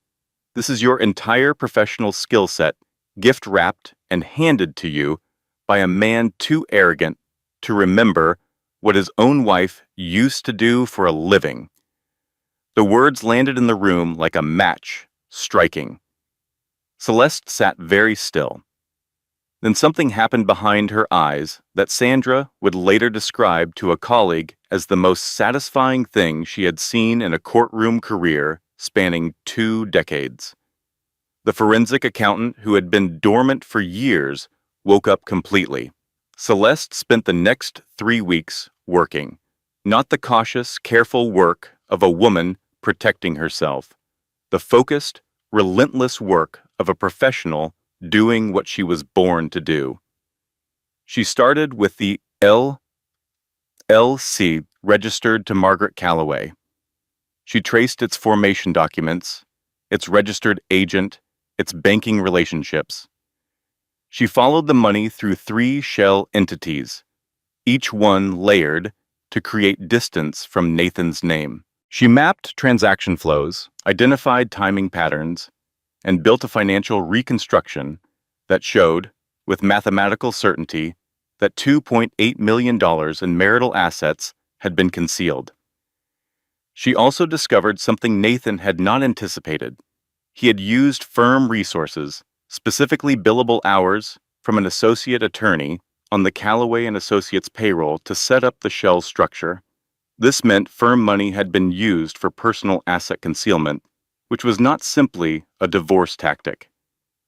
This is your entire professional skill set, gift-wrapped and handed to you by a man too arrogant to remember what his own wife used to do for a living." The words landed in the room like a match, striking. Celeste sat very still. Then something happened behind her eyes that Sandra would later describe to a colleague as the most satisfying thing she had seen in a courtroom career spanning 2 decades. The forensic accountant who had been dormant for years woke up completely. Celeste spent the next 3 weeks working, not the cautious, careful work of a woman protecting herself, the focused, relentless work of a professional doing what she was born to do. She started with the LLC registered to Margaret Calloway. She traced its formation documents, its registered agent, its banking relationships. She followed the money through 3 shell entities, each one layered to create distance from Nathan's name. She mapped transaction flows, identified timing patterns, and built a financial reconstruction that showed, with mathematical certainty, that $2.8 million in marital assets had been concealed. She also discovered something Nathan had not anticipated. He had used firm resources, specifically billable hours from an associate attorney on the Callaway and Associates payroll to set up the shell structure. This meant firm money had been used for personal asset concealment, which was not simply a divorce tactic.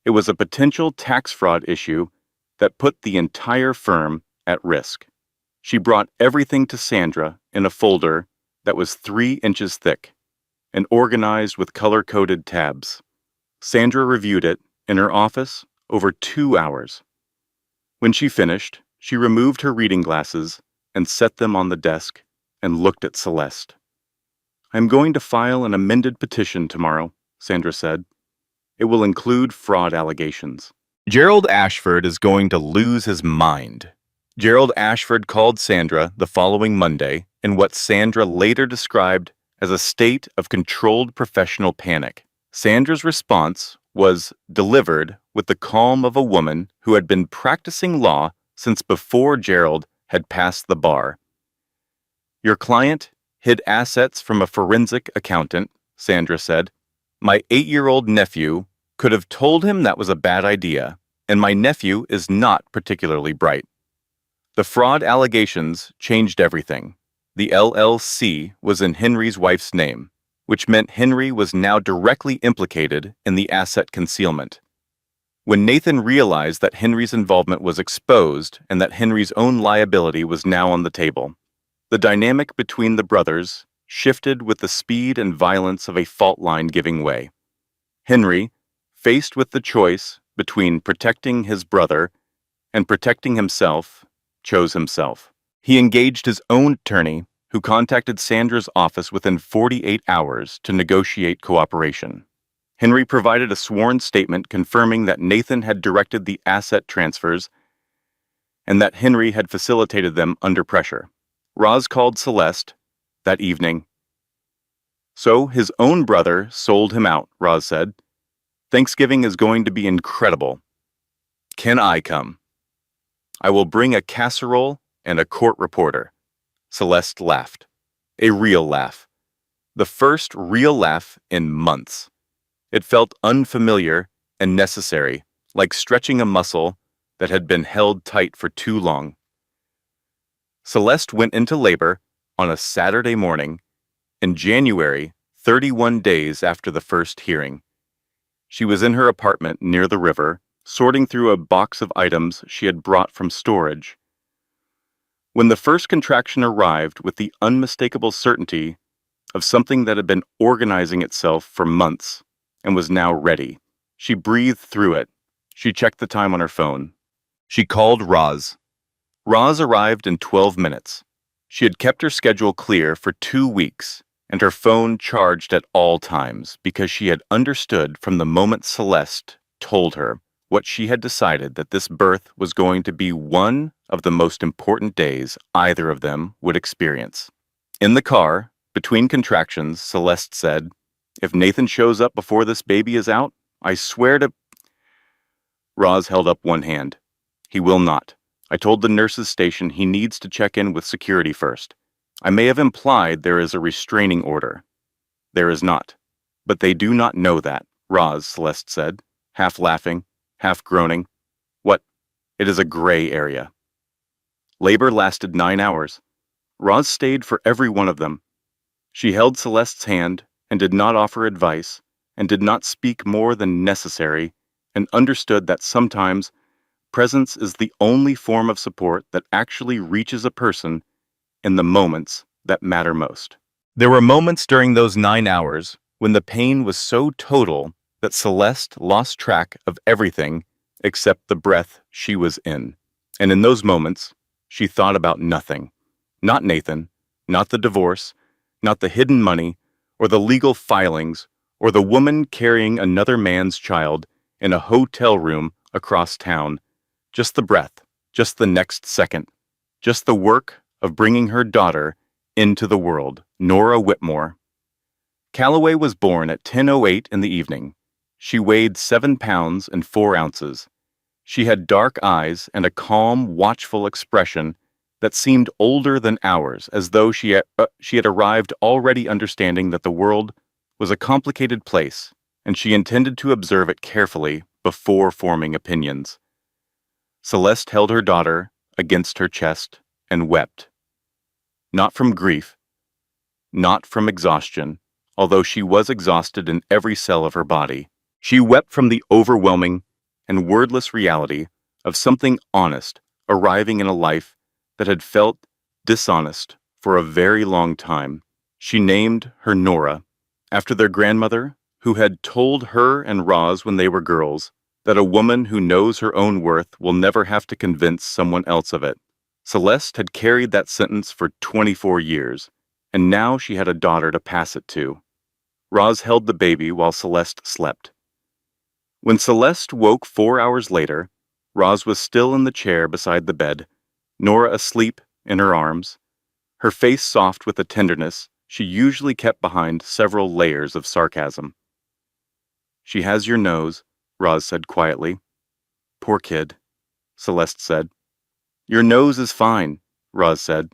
It was a potential tax fraud issue that put the entire firm at risk. She brought everything to Sandra in a folder that was 3 inches thick and organized with color-coded tabs. Sandra reviewed it in her office over 2 hours. When she finished, she removed her reading glasses and set them on the desk and looked at Celeste. "I'm going to file an amended petition tomorrow," Sandra said. "It will include fraud allegations." Gerald Ashford is going to lose his mind. Gerald Ashford called Sandra the following Monday in what Sandra later described as a state of controlled professional panic. Sandra's response was delivered with the calm of a woman who had been practicing law since before Gerald had passed the bar. "Your client hid assets from a forensic accountant," Sandra said. "My 8-year-old nephew could have told him that was a bad idea, and my nephew is not particularly bright." The fraud allegations changed everything. The LLC was in Henry's wife's name, which meant Henry was now directly implicated in the asset concealment. When Nathan realized that Henry's involvement was exposed and that Henry's own liability was now on the table, the dynamic between the brothers shifted with the speed and violence of a fault line giving way. Henry, faced with the choice between protecting his brother and protecting himself, chose himself. He engaged his own attorney, who contacted Sandra's office within 48 hours to negotiate cooperation. Henry provided a sworn statement confirming that Nathan had directed the asset transfers and that Henry had facilitated them under pressure. Roz called Celeste that evening. "So his own brother sold him out," Roz said. "Thanksgiving is going to be incredible. Can I come? I will bring a casserole and a court reporter." Celeste laughed. A real laugh. The first real laugh in months. It felt unfamiliar and necessary, like stretching a muscle that had been held tight for too long. Celeste went into labor on a Saturday morning in January, 31 days after the first hearing. She was in her apartment near the river, sorting through a box of items she had brought from storage. When the first contraction arrived with the unmistakable certainty of something that had been organizing itself for months and was now ready, she breathed through it. She checked the time on her phone. She called Roz. Roz arrived in 12 minutes. She had kept her schedule clear for 2 weeks and her phone charged at all times because she had understood from the moment Celeste told her what she had decided that this birth was going to be one of the most important days either of them would experience. In the car, between contractions, Celeste said, "If Nathan shows up before this baby is out, I swear to—" Roz held up one hand. "He will not. I told the nurses station he needs to check in with security first. I may have implied there is a restraining order. There is not. But they do not know that," Roz, Celeste said, half laughing, half groaning. "What? It is a gray area." Labor lasted 9 hours. Roz stayed for every one of them. She held Celeste's hand and did not offer advice and did not speak more than necessary and understood that sometimes presence is the only form of support that actually reaches a person in the moments that matter most. There were moments during those 9 hours when the pain was so total that Celeste lost track of everything except the breath she was in. And in those moments, she thought about nothing. Not Nathan, not the divorce, not the hidden money, or the legal filings, or the woman carrying another man's child in a hotel room across town. Just the breath, just the next second, just the work of bringing her daughter into the world, Nora Whitmore. Callaway was born at 10:08 in the evening. She weighed 7 pounds and 4 ounces. She had dark eyes and a calm, watchful expression that seemed older than ours, as though she had arrived already understanding that the world was a complicated place, and she intended to observe it carefully before forming opinions. Celeste held her daughter against her chest and wept. Not from grief, not from exhaustion, although she was exhausted in every cell of her body. She wept from the overwhelming and wordless reality of something honest arriving in a life that had felt dishonest for a very long time. She named her Nora, after their grandmother, who had told her and Roz when they were girls that a woman who knows her own worth will never have to convince someone else of it. Celeste had carried that sentence for 24 years, and now she had a daughter to pass it to. Roz held the baby while Celeste slept. When Celeste woke 4 hours later, Roz was still in the chair beside the bed, Nora asleep in her arms, her face soft with the tenderness she usually kept behind several layers of sarcasm. "She has your nose," Roz said quietly. "Poor kid," Celeste said. "Your nose is fine," Roz said.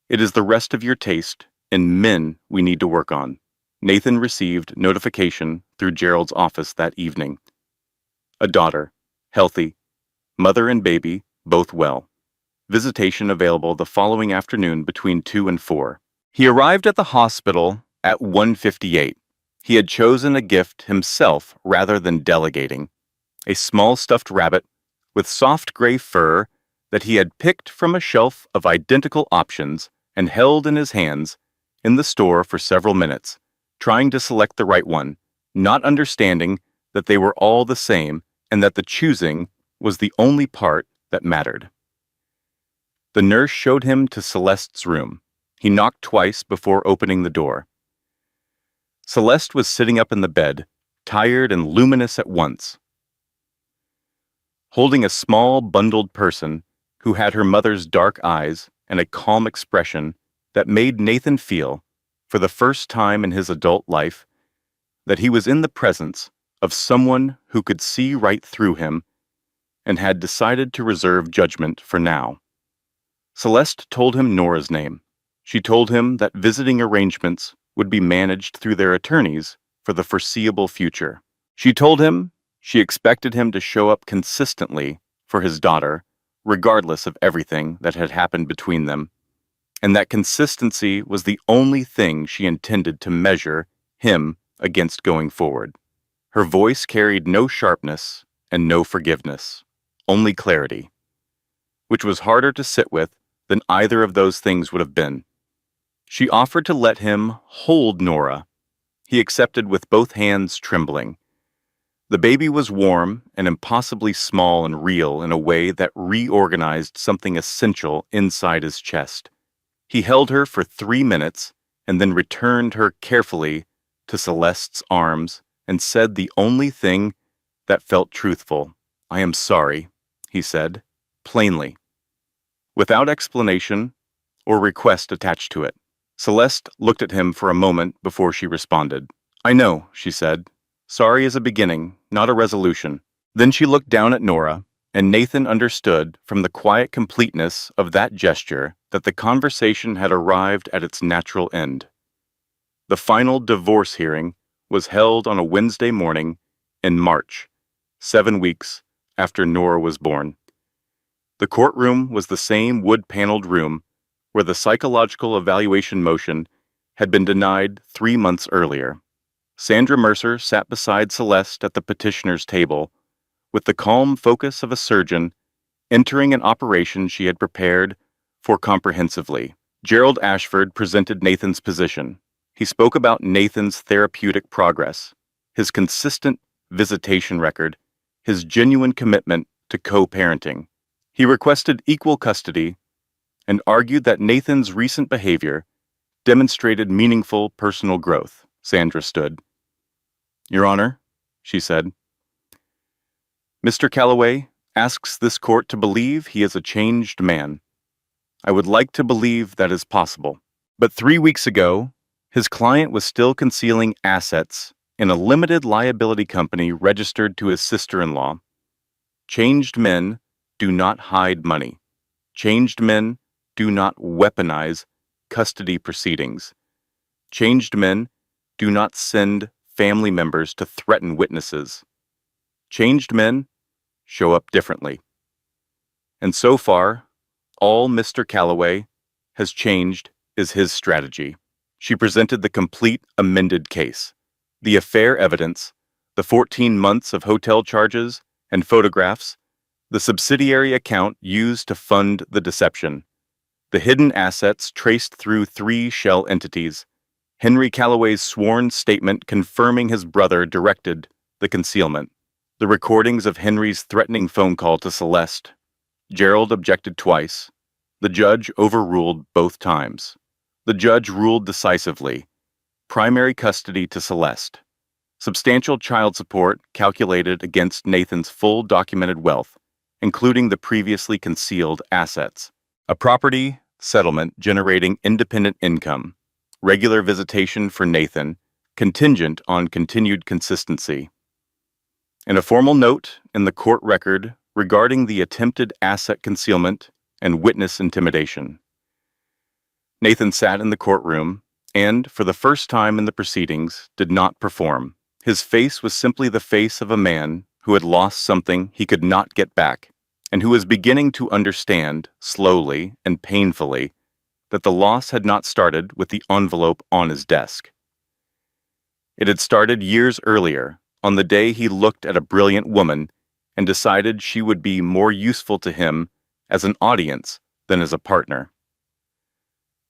"It is the rest of your taste and men we need to work on." Nathan received notification through Gerald's office that evening. A daughter, healthy, mother and baby, both well. Visitation available the following afternoon between 2 and 4. He arrived at the hospital at 1:58. He had chosen a gift himself rather than delegating. A small stuffed rabbit with soft gray fur that he had picked from a shelf of identical options and held in his hands in the store for several minutes, trying to select the right one, not understanding that they were all the same and that the choosing was the only part that mattered. The nurse showed him to Celeste's room. He knocked twice before opening the door. Celeste was sitting up in the bed, tired and luminous at once, holding a small, bundled person who had her mother's dark eyes and a calm expression that made Nathan feel, for the first time in his adult life, that he was in the presence of someone who could see right through him and had decided to reserve judgment for now. Celeste told him Nora's name. She told him that visiting arrangements would be managed through their attorneys for the foreseeable future. She told him she expected him to show up consistently for his daughter, regardless of everything that had happened between them, and that consistency was the only thing she intended to measure him against going forward. Her voice carried no sharpness and no forgiveness, only clarity, which was harder to sit with than either of those things would have been. She offered to let him hold Nora. He accepted with both hands trembling. The baby was warm and impossibly small and real in a way that reorganized something essential inside his chest. He held her for 3 minutes and then returned her carefully to Celeste's arms and said the only thing that felt truthful. "I am sorry," he said, plainly, without explanation or request attached to it. Celeste looked at him for a moment before she responded. "I know," she said. "Sorry is a beginning, not a resolution." Then she looked down at Nora, and Nathan understood from the quiet completeness of that gesture that the conversation had arrived at its natural end. The final divorce hearing was held on a Wednesday morning in March, 7 weeks after Nora was born. The courtroom was the same wood-paneled room where the psychological evaluation motion had been denied 3 months earlier. Sandra Mercer sat beside Celeste at the petitioner's table, with the calm focus of a surgeon entering an operation she had prepared for comprehensively. Gerald Ashford presented Nathan's position. He spoke about Nathan's therapeutic progress, his consistent visitation record, his genuine commitment to co-parenting. He requested equal custody and argued that Nathan's recent behavior demonstrated meaningful personal growth. Sandra stood. "Your Honor," she said, "Mr. Calloway asks this court to believe he is a changed man. I would like to believe that is possible. But 3 weeks ago, his client was still concealing assets in a limited liability company registered to his sister-in-law. Changed men do not hide money. Changed men do not weaponize custody proceedings. Changed men do not send family members to threaten witnesses. Changed men show up differently. And so far, all Mr. Calloway has changed is his strategy. She presented the complete amended case, the affair evidence, the 14 months of hotel charges and photographs, the subsidiary account used to fund the deception, the hidden assets traced through 3 shell entities, Henry Calloway's sworn statement confirming his brother directed the concealment, the recordings of Henry's threatening phone call to Celeste. Gerald objected twice. The judge overruled both times. The judge ruled decisively. Primary custody to Celeste. Substantial child support calculated against Nathan's full documented wealth, including the previously concealed assets. A property settlement generating independent income. Regular visitation for Nathan, contingent on continued consistency. And a formal note in the court record regarding the attempted asset concealment and witness intimidation. Nathan sat in the courtroom and, for the first time in the proceedings, did not perform. His face was simply the face of a man who had lost something he could not get back, and who was beginning to understand, slowly and painfully, that the loss had not started with the envelope on his desk. It had started years earlier, on the day he looked at a brilliant woman and decided she would be more useful to him as an audience than as a partner.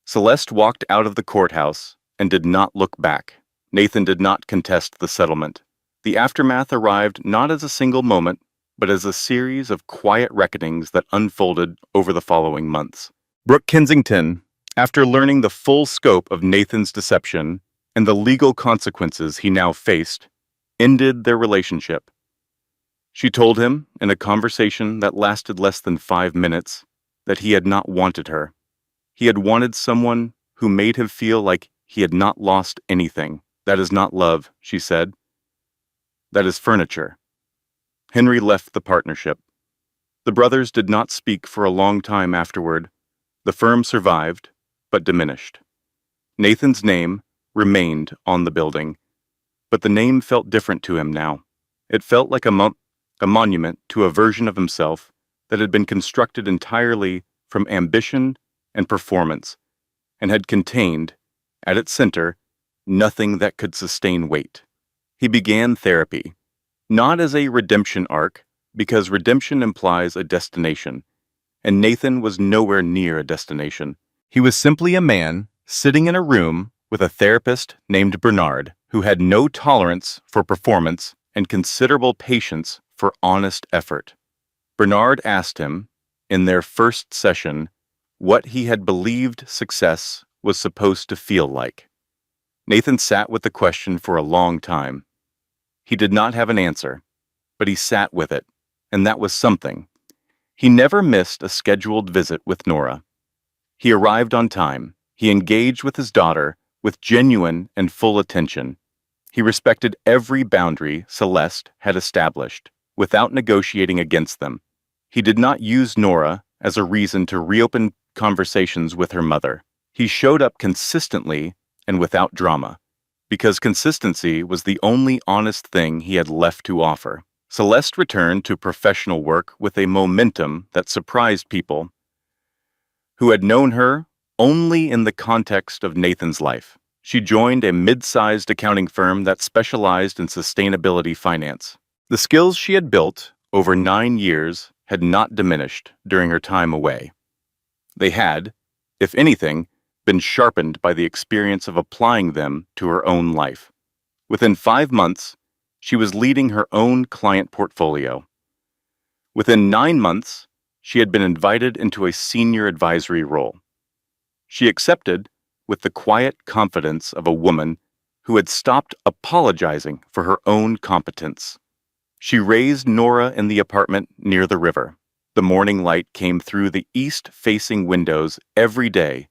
Celeste walked out of the courthouse and did not look back. Nathan did not contest the settlement. The aftermath arrived not as a single moment, but as a series of quiet reckonings that unfolded over the following months. Brooke Kensington, after learning the full scope of Nathan's deception and the legal consequences he now faced, ended their relationship. She told him, in a conversation that lasted less than 5 minutes, that he had not wanted her. He had wanted someone who made him feel like he had not lost anything. That is not love, she said. That is furniture. Henry left the partnership. The brothers did not speak for a long time afterward. The firm survived, but diminished. Nathan's name remained on the building, but the name felt different to him now. It felt like a monument to a version of himself that had been constructed entirely from ambition and performance, and had contained, at its center, nothing that could sustain weight. He began therapy, not as a redemption arc, because redemption implies a destination, and Nathan was nowhere near a destination. He was simply a man sitting in a room with a therapist named Bernard, who had no tolerance for performance and considerable patience for honest effort. Bernard asked him, in their first session, what he had believed success was supposed to feel like. Nathan sat with the question for a long time. He did not have an answer, but he sat with it, and that was something. He never missed a scheduled visit with Nora. He arrived on time. He engaged with his daughter with genuine and full attention. He respected every boundary Celeste had established, without negotiating against them. He did not use Nora as a reason to reopen conversations with her mother. He showed up consistently and without drama, because consistency was the only honest thing he had left to offer. Celeste returned to professional work with a momentum that surprised people who had known her only in the context of Nathan's life. She joined a mid-sized accounting firm that specialized in sustainability finance. The skills she had built over 9 years had not diminished during her time away. They had, if anything, been sharpened by the experience of applying them to her own life. Within 5 months, she was leading her own client portfolio. Within 9 months, she had been invited into a senior advisory role. She accepted with the quiet confidence of a woman who had stopped apologizing for her own competence. She raised Nora in the apartment near the river. The morning light came through the east-facing windows every day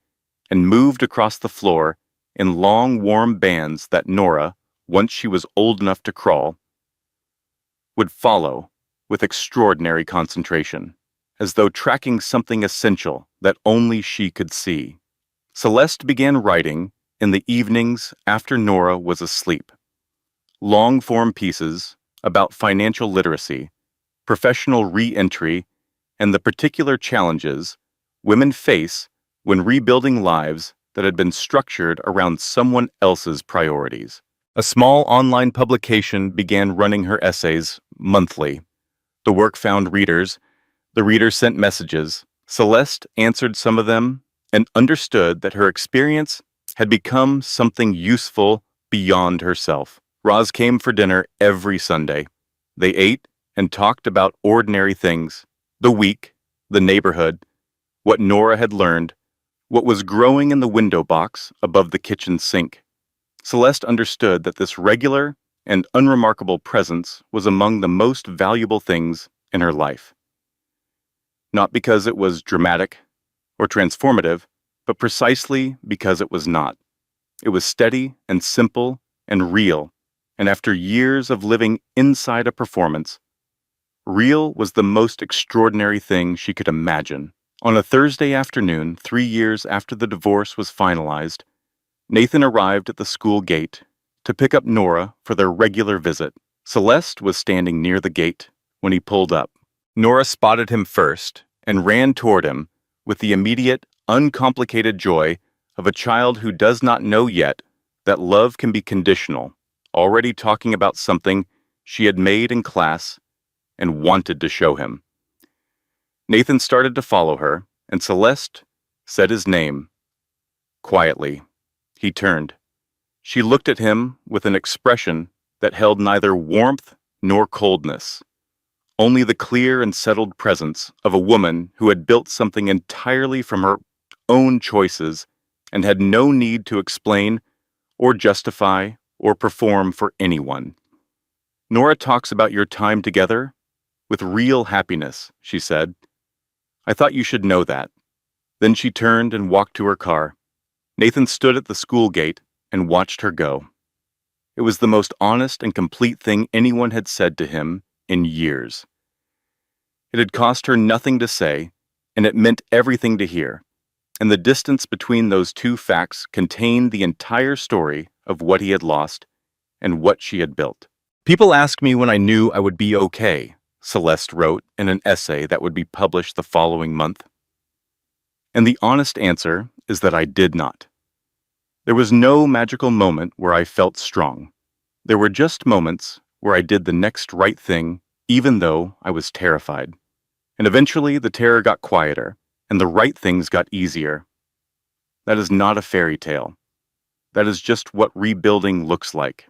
and moved across the floor in long, warm bands that Nora, once she was old enough to crawl, would follow with extraordinary concentration, as though tracking something essential that only she could see. Celeste began writing in the evenings after Nora was asleep. Long-form pieces about financial literacy, professional re-entry, and the particular challenges women face when rebuilding lives that had been structured around someone else's priorities. A small online publication began running her essays monthly. The work found readers, the readers sent messages. Celeste answered some of them and understood that her experience had become something useful beyond herself. Roz came for dinner every Sunday. They ate and talked about ordinary things, the week, the neighborhood, what Nora had learned, what was growing in the window box above the kitchen sink. Celeste understood that this regular and unremarkable presence was among the most valuable things in her life. Not because it was dramatic or transformative, but precisely because it was not. It was steady and simple and real, and after years of living inside a performance, real was the most extraordinary thing she could imagine. On a Thursday afternoon, 3 years after the divorce was finalized, Nathan arrived at the school gate to pick up Nora for their regular visit. Celeste was standing near the gate when he pulled up. Nora spotted him first and ran toward him with the immediate, uncomplicated joy of a child who does not know yet that love can be conditional, already talking about something she had made in class and wanted to show him. Nathan started to follow her, and Celeste said his name. Quietly, he turned. She looked at him with an expression that held neither warmth nor coldness, only the clear and settled presence of a woman who had built something entirely from her own choices and had no need to explain or justify or perform for anyone. Nora talks about your time together with real happiness, she said. I thought you should know that. Then she turned and walked to her car. Nathan stood at the school gate and watched her go. It was the most honest and complete thing anyone had said to him in years. It had cost her nothing to say, and it meant everything to hear. And the distance between those two facts contained the entire story of what he had lost and what she had built. People ask me when I knew I would be okay, Celeste wrote in an essay that would be published the following month. And the honest answer is that I did not. There was no magical moment where I felt strong. There were just moments where I did the next right thing, even though I was terrified. And eventually the terror got quieter, and the right things got easier. That is not a fairy tale. That is just what rebuilding looks like.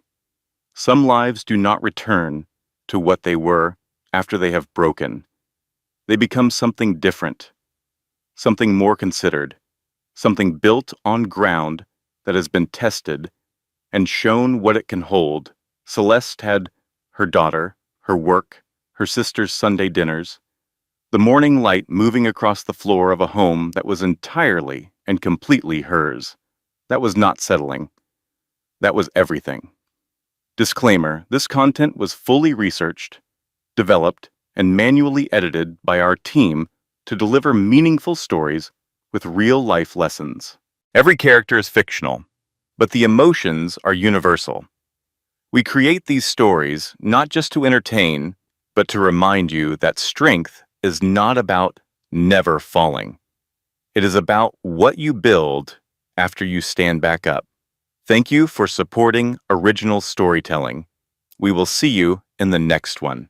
Some lives do not return to what they were after they have broken. They become something different, something more considered, something built on ground that has been tested and shown what it can hold. Celeste had her daughter, her work, her sister's Sunday dinners, the morning light moving across the floor of a home that was entirely and completely hers. That was not settling. That was everything. Disclaimer: this content was fully researched, developed, and manually edited by our team to deliver meaningful stories with real-life lessons. Every character is fictional, but the emotions are universal. We create these stories not just to entertain, but to remind you that strength is not about never falling. It is about what you build after you stand back up. Thank you for supporting original storytelling. We will see you in the next one.